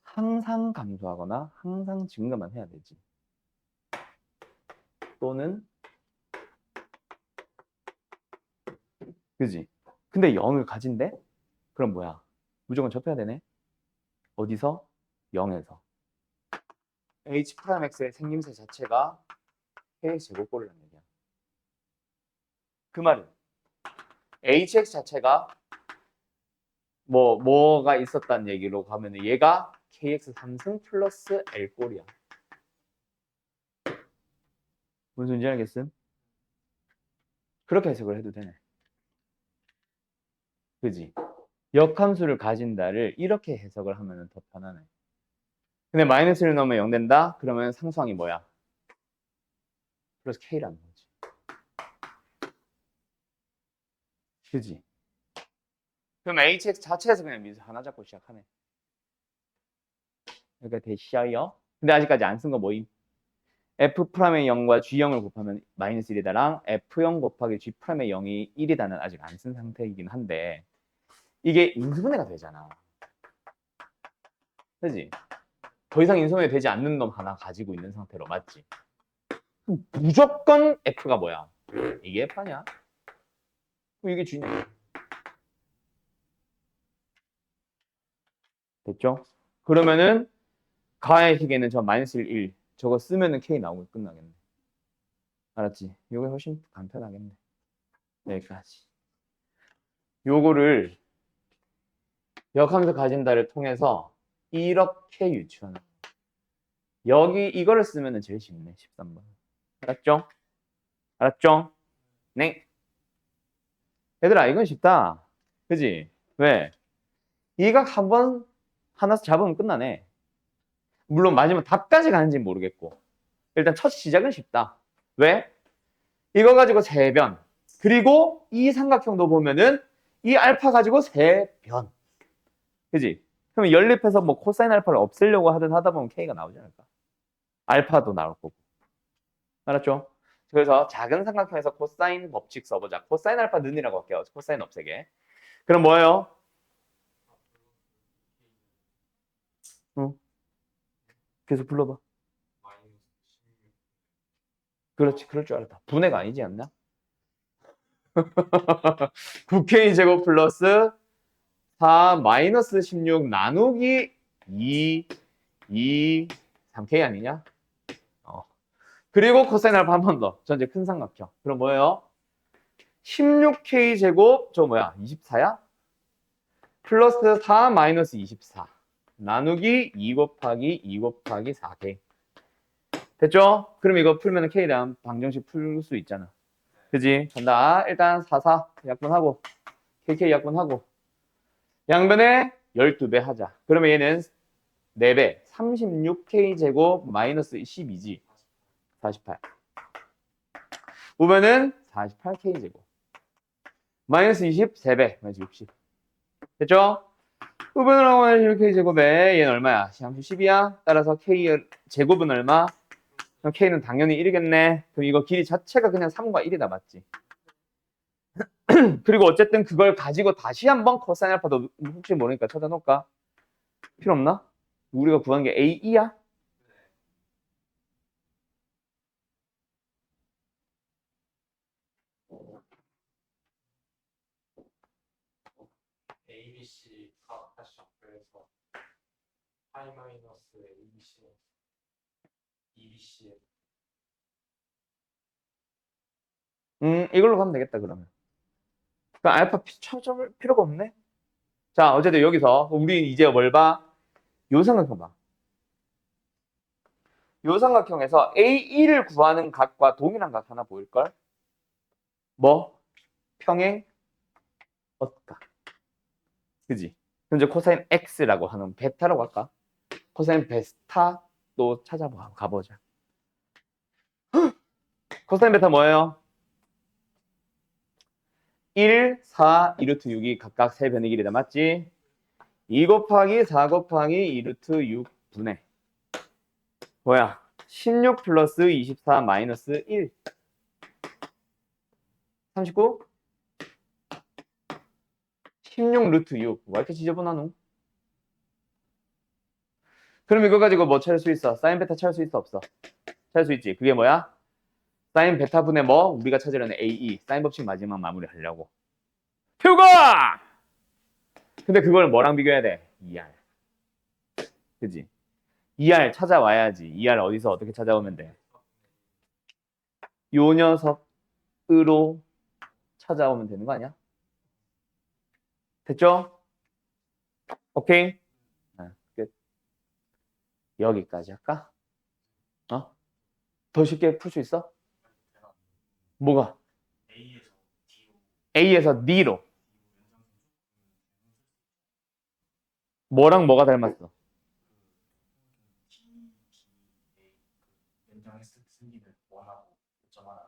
항상 감소하거나 항상 증가만 해야 되지. 또는 그지? 근데 0을 가진대? 그럼 뭐야? 무조건 접해야 되네? 어디서? 0에서. h 프라임 x의 생김새 자체가 kx 제곱꼴이라는 얘기야. 그 말은 hx 자체가 뭐가 있었다는 얘기로 가면은 얘가 kx 3승 플러스 l꼴이야. 무슨 소리인지 알겠음? 그렇게 해석을 해도 되네. 그지? 역함수를 가진다를 이렇게 해석을 하면 더 편하네. 근데 마이너스를 넣으면 0 된다? 그러면 상수항이 뭐야? 플러스 k라는 거지. 그지? 그럼 hx 자체에서 그냥 미수 하나 잡고 시작하네. 그러니까 대시하여. 근데 아직까지 안 쓴 거 뭐임? f'의 0과 g0을 곱하면 마이너스 1이다랑 f0 곱하기 g'의 0이 1이다는 아직 안 쓴 상태이긴 한데 이게 인수분해가 되잖아. 그지? 더 이상 인수분해 되지 않는 놈 하나 가지고 있는 상태로, 맞지? 그럼 무조건 F가 뭐야? 이게 F 아니야? 그럼 이게 G냐? 됐죠? 그러면은 가의 식에는 저 마이너스 1, 1 저거 쓰면은 K 나오고 끝나겠네. 알았지? 요게 훨씬 간편하겠네. 여기까지. 요거를 역함수 가진다를 통해서 이렇게 유추하는 거야. 여기 이거를 쓰면은 제일 쉽네. 13번. 알았죠? 알았죠? 네. 얘들아 이건 쉽다. 그지? 왜? 이 각 한번 하나 잡으면 끝나네. 물론 마지막 답까지 가는지는 모르겠고 일단 첫 시작은 쉽다. 왜? 이거 가지고 세변 그리고 이 삼각형도 보면은 이 알파 가지고 세변 그지? 그럼 연립해서 뭐 코사인 알파를 없애려고 하다 보면 K가 나오지 않을까? 알파도 나올 거고 알았죠? 그래서 작은 삼각형에서 코사인 법칙 써보자. 코사인 알파 는이라고 할게요. 코사인 없애게. 그럼 뭐예요? 응. 계속 불러봐. 마이너스 16. 그렇지, 그럴 줄 알았다. 분해가 아니지 않나? 9K 제곱 플러스 4 마이너스 16 나누기 2 3K 아니냐? 그리고 코사인 알파 한 번 더. 전체 큰 삼각형. 그럼 뭐예요? 16K 제곱 저거 뭐야? 24야? 플러스 4 마이너스 24 나누기 2 곱하기 2 곱하기 4K. 됐죠? 그럼 이거 풀면 K에 대한 방정식 풀 수 있잖아. 그지? 간다. 일단 44 약분하고 KK 약분하고 양변에 12배 하자. 그러면 얘는 4배 36K 제곱 마이너스 12지 48 우변은 48K 제곱 마이너스 20 3배 마이너스 60 됐죠? 우변으로 하면 16K 제곱에 얘는 얼마야? 30이야. 따라서 K 제곱은 얼마? 그럼 K는 당연히 1이겠네. 그럼 이거 길이 자체가 그냥 3과 1이다 맞지? 그리고 어쨌든 그걸 가지고 다시 한번 코사인 알파도 혹시 모르니까 찾아놓을까? 필요 없나? 우리가 구한 게 AE야? A, B, C 가 다시 합해서 I 마이너스 A, B, C, E, B, C 이걸로 가면 되겠다 그러면. 그 알파 찾아볼 필요가 없네. 자, 어쨌든 여기서 우리 이제 뭘 봐? 요 삼각형 봐. 요 삼각형에서 A2를 구하는 각과 동일한 각 하나 보일걸? 뭐? 평행 어각. 그지? 그럼 이제 코사인 X라고 하는 베타라고 할까? 코사인 베타 또 찾아봐 가보자. 코사인 베타 뭐예요? 1, 4, 2루트 6이 각각 3변의 길이다 맞지? 2 곱하기 4 곱하기 2루트 6분의 뭐야? 16 플러스 24 마이너스 1 39 16 루트 6 왜 이렇게 지저분하노? 그럼 이거 가지고 뭐 찾을 수 있어? 사인 베타 찾을 수 있어 없어? 찾을 수 있지. 그게 뭐야? 사인 베타 분의 뭐? 우리가 찾으려는 AE 사인 법칙 마지막 마무리 하려고 표가! 근데 그걸 뭐랑 비교해야 돼? ER 그지? ER 찾아와야지. ER 어디서 어떻게 찾아오면 돼? 요 녀석으로 찾아오면 되는 거 아니야? 됐죠? 오케이? 끝. 여기까지 할까? 어? 더 쉽게 풀 수 있어? 뭐가? A에서 D로 A에서 D로 뭐랑 뭐가 닮았어? 연장 승기를 원하고 점 하나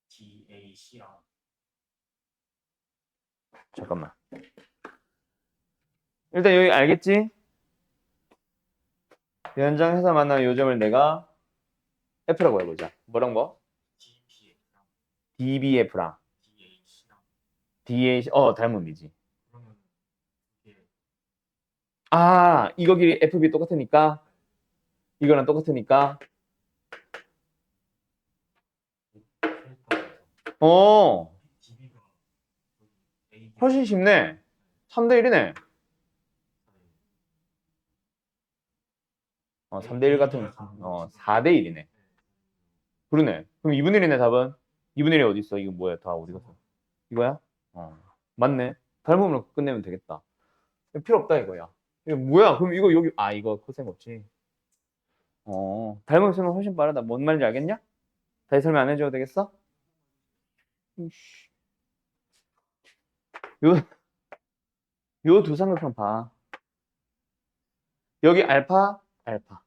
D, A, C랑 잠깐만. 일단 여기 알겠지? 연장해서 만난 요점을 내가 F라고 해보자. 뭐랑 뭐? DB랑 DBF랑 DAC랑 DA 닮은 미지. 그러면 아, 이거 길이 FB 똑같으니까 이거랑 똑같으니까 어 DB가 A 훨씬 쉽네. 3대 1이네. 3대 1 같은 4대 1이네. 그러네. 그럼 2분의 1이네 답은. 2분의 1이 어디 있어? 이거 뭐야? 다 어디 갔어? 이거야? 맞네. 닮으면 끝내면 되겠다. 필요 없다 이거야. 이거 뭐야? 그럼 이거 여기 이거 코생 없지. 닮으면 쓰면 훨씬 빠르다. 뭔 말인지 알겠냐? 다시 설명 안 해줘도 되겠어? 이씨. 요 두 삼각형 봐. 여기 알파, 알파.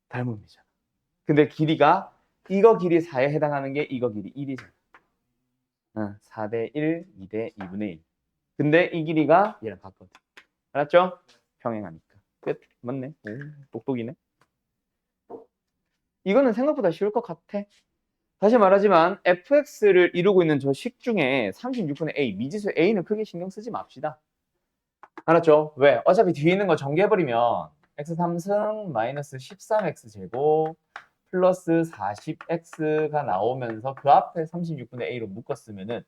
닮음이잖아. 근데 길이가 이거 길이 4에 해당하는 게 이거 길이 1이잖아. 4대 1, 2대 2분의 1. 근데 이 길이가 얘랑 같거든. 알았죠? 평행하니까. 끝. 맞네. 오, 똑똑이네. 이거는 생각보다 쉬울 것 같아. 다시 말하지만 fx를 이루고 있는 저 식 중에 36분의 a, 미지수 a는 크게 신경 쓰지 맙시다. 알았죠? 왜? 어차피 뒤에 있는 거 전개해버리면 x3승 마이너스 13x 제곱 플러스 40x가 나오면서 그 앞에 36분의 a로 묶었으면은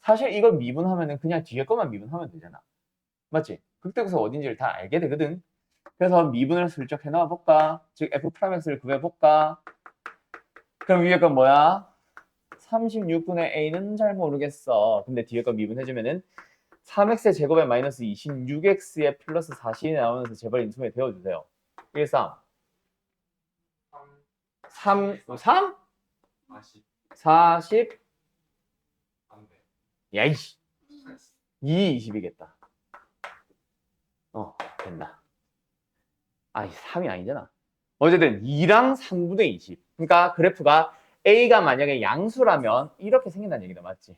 사실 이걸 미분하면은 그냥 뒤에 것만 미분하면 되잖아. 맞지? 극대구가 어딘지를 다 알게 되거든. 그래서 미분을 슬쩍 해놔 볼까? 즉 f'x를 구해볼까? 그럼 위에 건 뭐야? 36분의 a는 잘 모르겠어. 근데 뒤에 거 미분해주면은 3x의 제곱에 마이너스 26x에 플러스 40이 나오면서 제발 인수분해 되어주세요. 1, 3. 3, 3? 40 40? 안 돼. 야이씨. 2, 20이겠다. 된다. 3이 아니잖아. 어쨌든 2랑 3분의 20. 그러니까 그래프가 A가 만약에 양수라면 이렇게 생긴다는 얘기다. 맞지?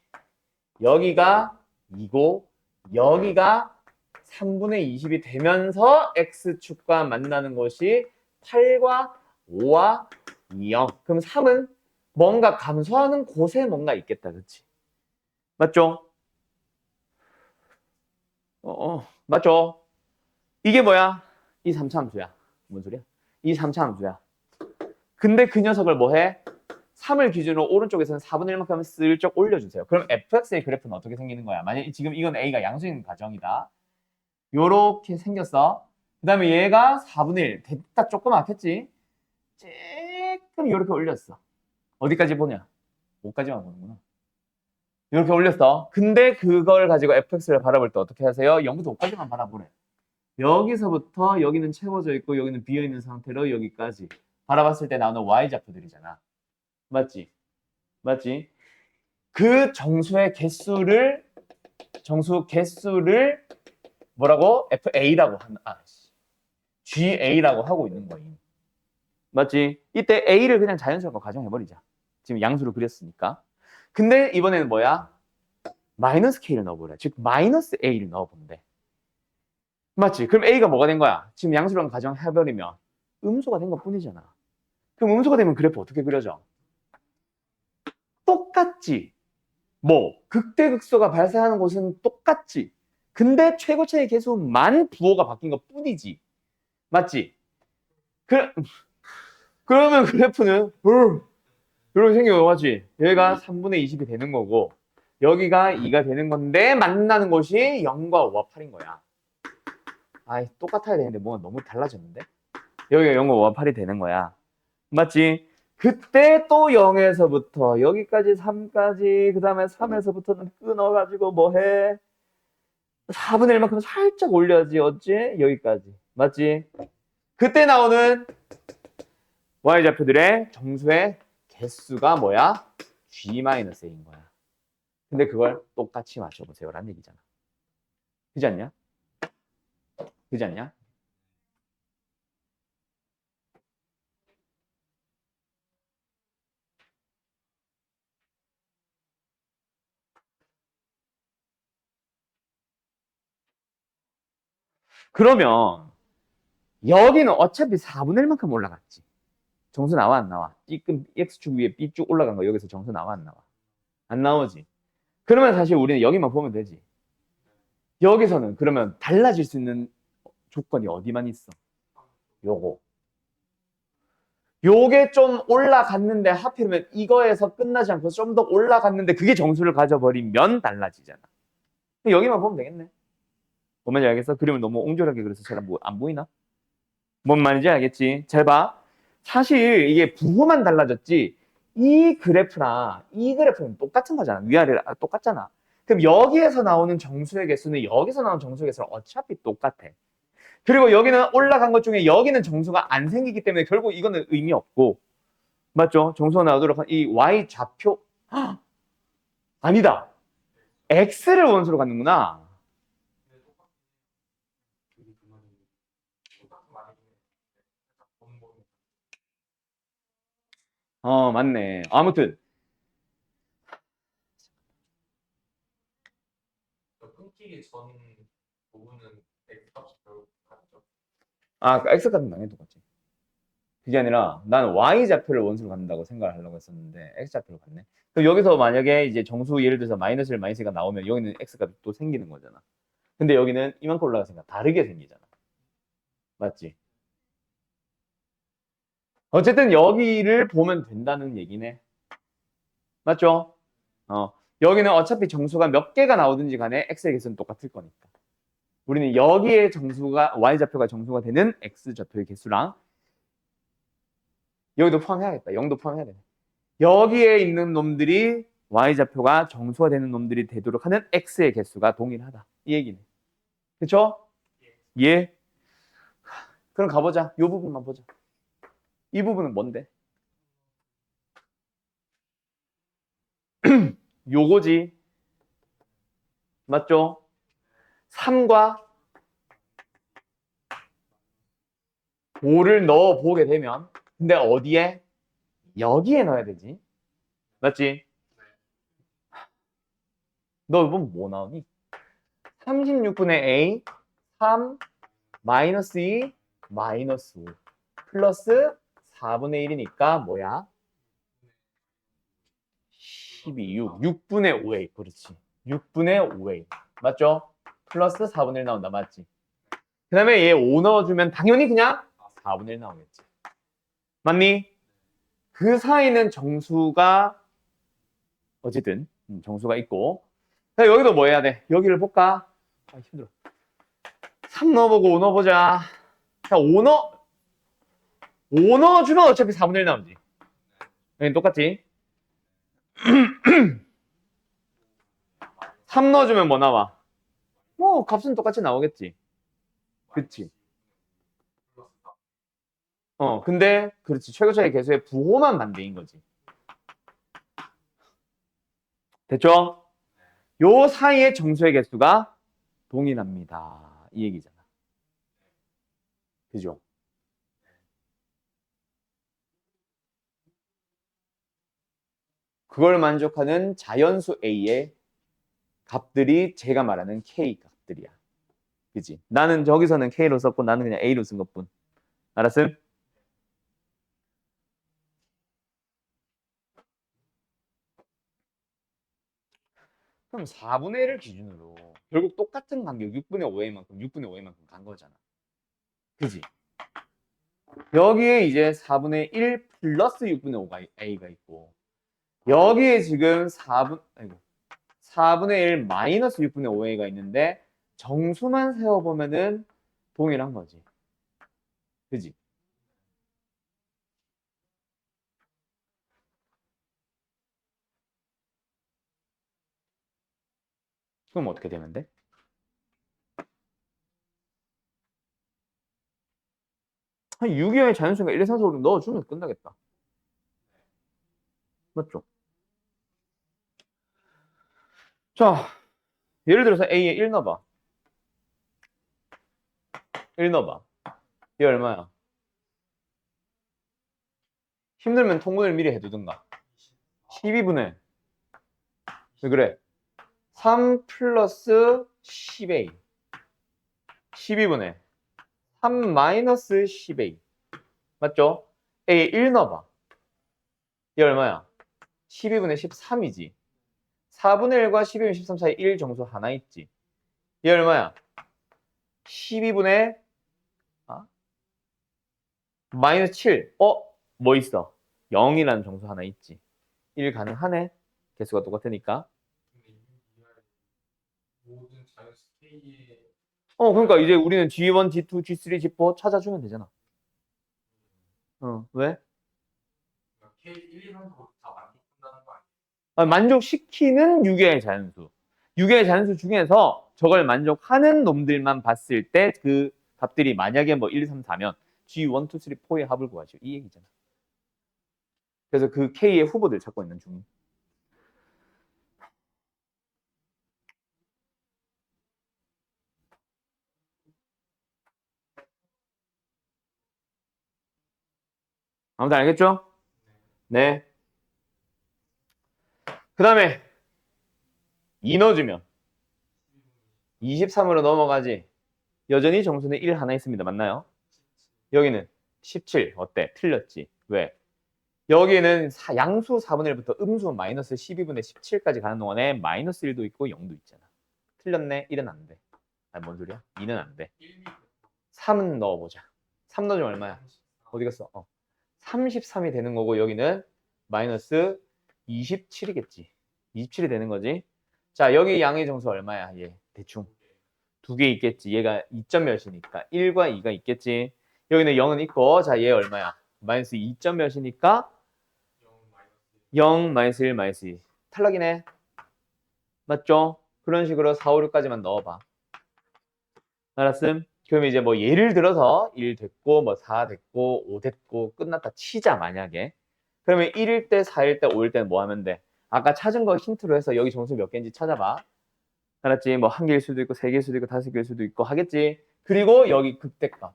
여기가 2고 여기가 3분의 20이 되면서 X축과 만나는 것이 8과 5와 0. 그럼 3은 뭔가 감소하는 곳에 뭔가 있겠다. 그치? 맞죠? 맞죠? 이게 뭐야? 이 3차 함수야. 뭔 소리야? 이 3차 함수야. 근데 그 녀석을 뭐 해? 3을 기준으로 오른쪽에서는 4분의 1만큼 슬쩍 올려주세요. 그럼 fx의 그래프는 어떻게 생기는 거야? 만약에 지금 이건 a가 양수인 가정이다. 요렇게 생겼어. 그 다음에 얘가 4분의 1. 됐다 조그맣겠지? 조금 요렇게 올렸어. 어디까지 보냐? 5까지만 보는구나. 이렇게 올렸어. 근데 그걸 가지고 fx를 바라볼 때 어떻게 하세요? 0부터 5까지만 바라보래. 여기서부터 여기는 채워져 있고 여기는 비어 있는 상태로 여기까지 바라봤을 때 나오는 y좌표들이잖아. 맞지? 맞지? 그 정수 개수를 뭐라고? FA라고 GA라고 하고 있는 거임. 맞지? 이때 A를 그냥 자연스럽게 가정해버리자. 지금 양수로 그렸으니까. 근데 이번에는 뭐야? 마이너스 K를 넣어보래. 즉 마이너스 A를 넣어본대. 맞지? 그럼 A가 뭐가 된 거야? 지금 양수랑 가정해버리면 음수가 된 것 뿐이잖아. 그럼 음수가 되면 그래프 어떻게 그려져? 똑같지? 극대극소가 발생하는 곳은 똑같지? 근데 최고차의 개수만 부호가 바뀐 것 뿐이지. 맞지? 그러면 그래프는 이렇게 생겨요. 맞지? 여기가 3분의 20이 되는 거고 여기가 2가 되는 건데 만나는 곳이 0과 5와 8인 거야. 똑같아야 되는데 뭔가 너무 달라졌는데? 여기가 0과 5와 8이 되는 거야. 맞지? 그때 또 0에서부터 여기까지 3까지 그 다음에 3에서부터는 끊어가지고 뭐해? 4분의 1만큼 살짝 올려야지. 어찌? 여기까지. 맞지? 그때 나오는 y좌표들의 정수의 개수가 뭐야? g-a인 거야. 근데 그걸 똑같이 맞춰보세요. 라는 얘기잖아. 그지 않냐? 그지 않냐? 그러면 여기는 어차피 4분의 1만큼 올라갔지. 정수 나와 안 나와? x축 위에 b쭉 올라간 거 여기서 정수 나와 안 나와? 안 나오지. 그러면 사실 우리는 여기만 보면 되지. 여기서는 그러면 달라질 수 있는 조건이 어디만 있어? 요거. 요게 좀 올라갔는데 하필이면 이거에서 끝나지 않고 좀 더 올라갔는데 그게 정수를 가져버리면 달라지잖아. 여기만 보면 되겠네. 뭔 말인지 알겠어? 그림을 너무 옹졸하게 그려서 잘 안 보이나? 뭔 말인지 알겠지? 잘 봐. 사실 이게 부호만 달라졌지 이 그래프랑 이 그래프는 똑같은 거잖아. 위아래 똑같잖아. 그럼 여기에서 나오는 정수의 개수는 여기서 나오는 정수의 개수랑 어차피 똑같아. 그리고 여기는 올라간 것 중에 여기는 정수가 안 생기기 때문에 결국 이거는 의미 없고 맞죠? 정수가 나오도록 한 이 y 좌표 헉! 아니다. x를 원소로 갖는구나. 근데 똑같은 말이긴 해. 원본. 맞네. 아무튼 끊기기 전 부분은 X값이 별로 같죠. x 같은 당연히 똑같지. 그게 아니라 나는 y 좌표를 원소로 갖는다고 생각을 하려고 했었는데 x 좌표를 갖네. 그럼 여기서 만약에 이제 정수 예를 들어서 마이너스 1, 마이너스 2가 나오면 여기는 x값이 또 생기는 거잖아. 근데 여기는 이만큼 올라갔으니까 다르게 생기잖아. 맞지? 어쨌든 여기를 보면 된다는 얘기네. 맞죠? 여기는 어차피 정수가 몇 개가 나오든지 간에 x의 개수는 똑같을 거니까. 우리는 여기에 정수가 y좌표가 정수가 되는 x좌표의 개수랑 여기도 포함해야겠다. 0도 포함해야 돼. 여기에 있는 놈들이 y좌표가 정수가 되는 놈들이 되도록 하는 x의 개수가 동일하다. 이 얘기네. 그쵸? 예. 그럼 가보자. 이 부분만 보자. 이 부분은 뭔데? 요거지. 맞죠? 3과 5를 넣어 보게 되면 근데 어디에? 여기에 넣어야 되지. 맞지? 너 이번 뭐 나오니? 36분의 A 3 마이너스 2 마이너스 5 플러스 4분의 1이니까 뭐야? 12, 6분의 5A 그렇지. 6분의 5A 맞죠? 플러스 4분의 1 나온다 맞지? 그 다음에 얘 5 넣어주면 당연히 그냥 4분의 1 나오겠지. 맞니? 그 사이는 정수가 어쨌든 정수가 있고 자, 여기도 뭐 해야 돼? 여기를 볼까? 아, 힘들어. 3 넣어보고 5 넣어보자. 자, 5 넣어주면 어차피 4분의 1 나오지. 여긴 똑같지? 3 넣어주면 뭐 나와? 뭐 값은 똑같이 나오겠지. 그치? 근데 그렇지. 최고차의 개수의 부호만 반대인 거지. 됐죠? 요 사이의 정수의 개수가 동일합니다. 이 얘기잖아. 그죠? 그걸 만족하는 자연수 A의 값들이 제가 말하는 K 값들이야. 그지? 나는 저기서는 K로 썼고 나는 그냥 A로 쓴 것뿐. 알았음? 그럼 4분의 1을 기준으로 결국 똑같은 간격 6분의 5A만큼 6분의 5A만큼 간 거잖아. 그지? 여기에 이제 4분의 1 플러스 6분의 5가 A가 있고 여기에 지금 4분의 1 마이너스 6분의 5A가 있는데 정수만 세워보면은 동일한 거지. 그지? 그럼 어떻게 되면 돼? 한 유기의 자연수가 1, 2, 3, 4, 5, 6 넣어주면 끝나겠다. 맞죠? 자, 예를 들어서 A에 1 넣어봐. 1 넣어봐. 얘 얼마야? 힘들면 통분을 미리 해두든가. 12분의 왜 그래? 3 플러스 10A 12분의 3 마이너스 10A 맞죠? A에 1 넣어봐. 얘 얼마야? 12분의 13이지. 4분의 1과 12분의 13 사이 1 정수 하나 있지. 얘 얼마야? 12분의 마이너스 7. 뭐 있어? 0이라는 정수 하나 있지. 1 가능하네. 개수가 똑같으니까. 근데 이하의 모든 자연수 K의 그러니까 이제 우리는 G1, G2, G3, G4 찾아주면 되잖아. 왜? K 1, 2, 3, 4, 다 만족한다는 거 아니야? 만족시키는 유계의 자연수. 유계의 자연수 중에서 저걸 만족하는 놈들만 봤을 때 그 값들이 만약에 뭐 1, 2, 3, 4면 G1, 2, 3, 4의 합을 구하죠. 이 얘기잖아. 그래서 그 K의 후보들 찾고 있는 중. 아무튼 알겠죠? 네. 그 다음에 2 넣어주면 23으로 넘어가지. 여전히 정수는 1 하나 있습니다. 맞나요? 여기는 17. 어때? 틀렸지. 왜? 여기는 양수 4분의 1부터 음수 마이너스 12분의 17까지 가는 동안에 마이너스 1도 있고 0도 있잖아. 틀렸네. 1은 안 돼. 아니, 뭔 소리야? 2는 안 돼. 3은 넣어보자. 3 넣어주면 얼마야? 어디 갔어? 33이 되는 거고 여기는 마이너스 27이겠지. 27이 되는 거지. 자, 여기 양의 정수 얼마야? 얘 대충 두 개 있겠지. 얘가 2점 몇이니까 1과 2가 있겠지. 여기는 0은 있고 자, 얘 얼마야? 마이너스 2점 몇이니까 0, 마이너스 1, 마이너스 2. 탈락이네. 맞죠? 그런 식으로 4, 5, 6까지만 넣어봐. 알았음? 그러면 이제 뭐 예를 들어서 1 됐고 뭐 4 됐고 5 됐고 끝났다 치자 만약에. 그러면 1일 때, 4일 때, 5일 때는 뭐 하면 돼? 아까 찾은 거 힌트로 해서 여기 정수 몇 개인지 찾아봐. 알았지? 뭐 1개일 수도 있고 3개일 수도 있고 5개일 수도 있고 하겠지? 그리고 여기 극대값.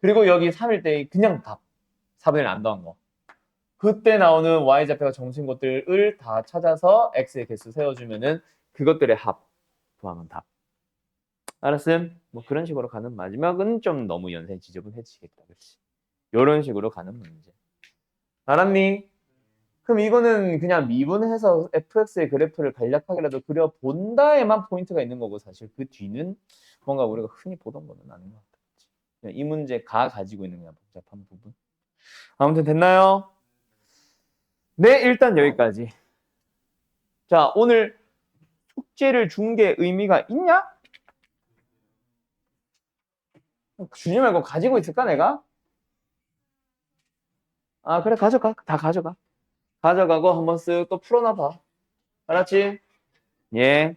그리고 여기 3일 때 그냥 답. 4분의 1 안 더한 거. 그때 나오는 y좌표가 정수인 것들을 다 찾아서 x의 개수 세워주면은 그것들의 합 구하면 답. 알았음? 뭐 그런 식으로 가는 마지막은 좀 너무 연생 지저분해지겠다. 그렇지? 이런 식으로 가는 문제. 알았니? 그럼 이거는 그냥 미분해서 fx의 그래프를 간략하게라도 그려본다에만 포인트가 있는 거고 사실 그 뒤는 뭔가 우리가 흔히 보던 거는 아닌 것 같아. 그냥 이 문제가 가지고 있는 그냥 복잡한 부분. 아무튼 됐나요? 네, 일단 여기까지. 자, 오늘 숙제를 준 게 의미가 있냐? 주지 말고 가지고 있을까, 내가? 아, 그래, 가져가. 다 가져가. 가져가고 한번 쓱 또 풀어놔봐. 알았지? 예.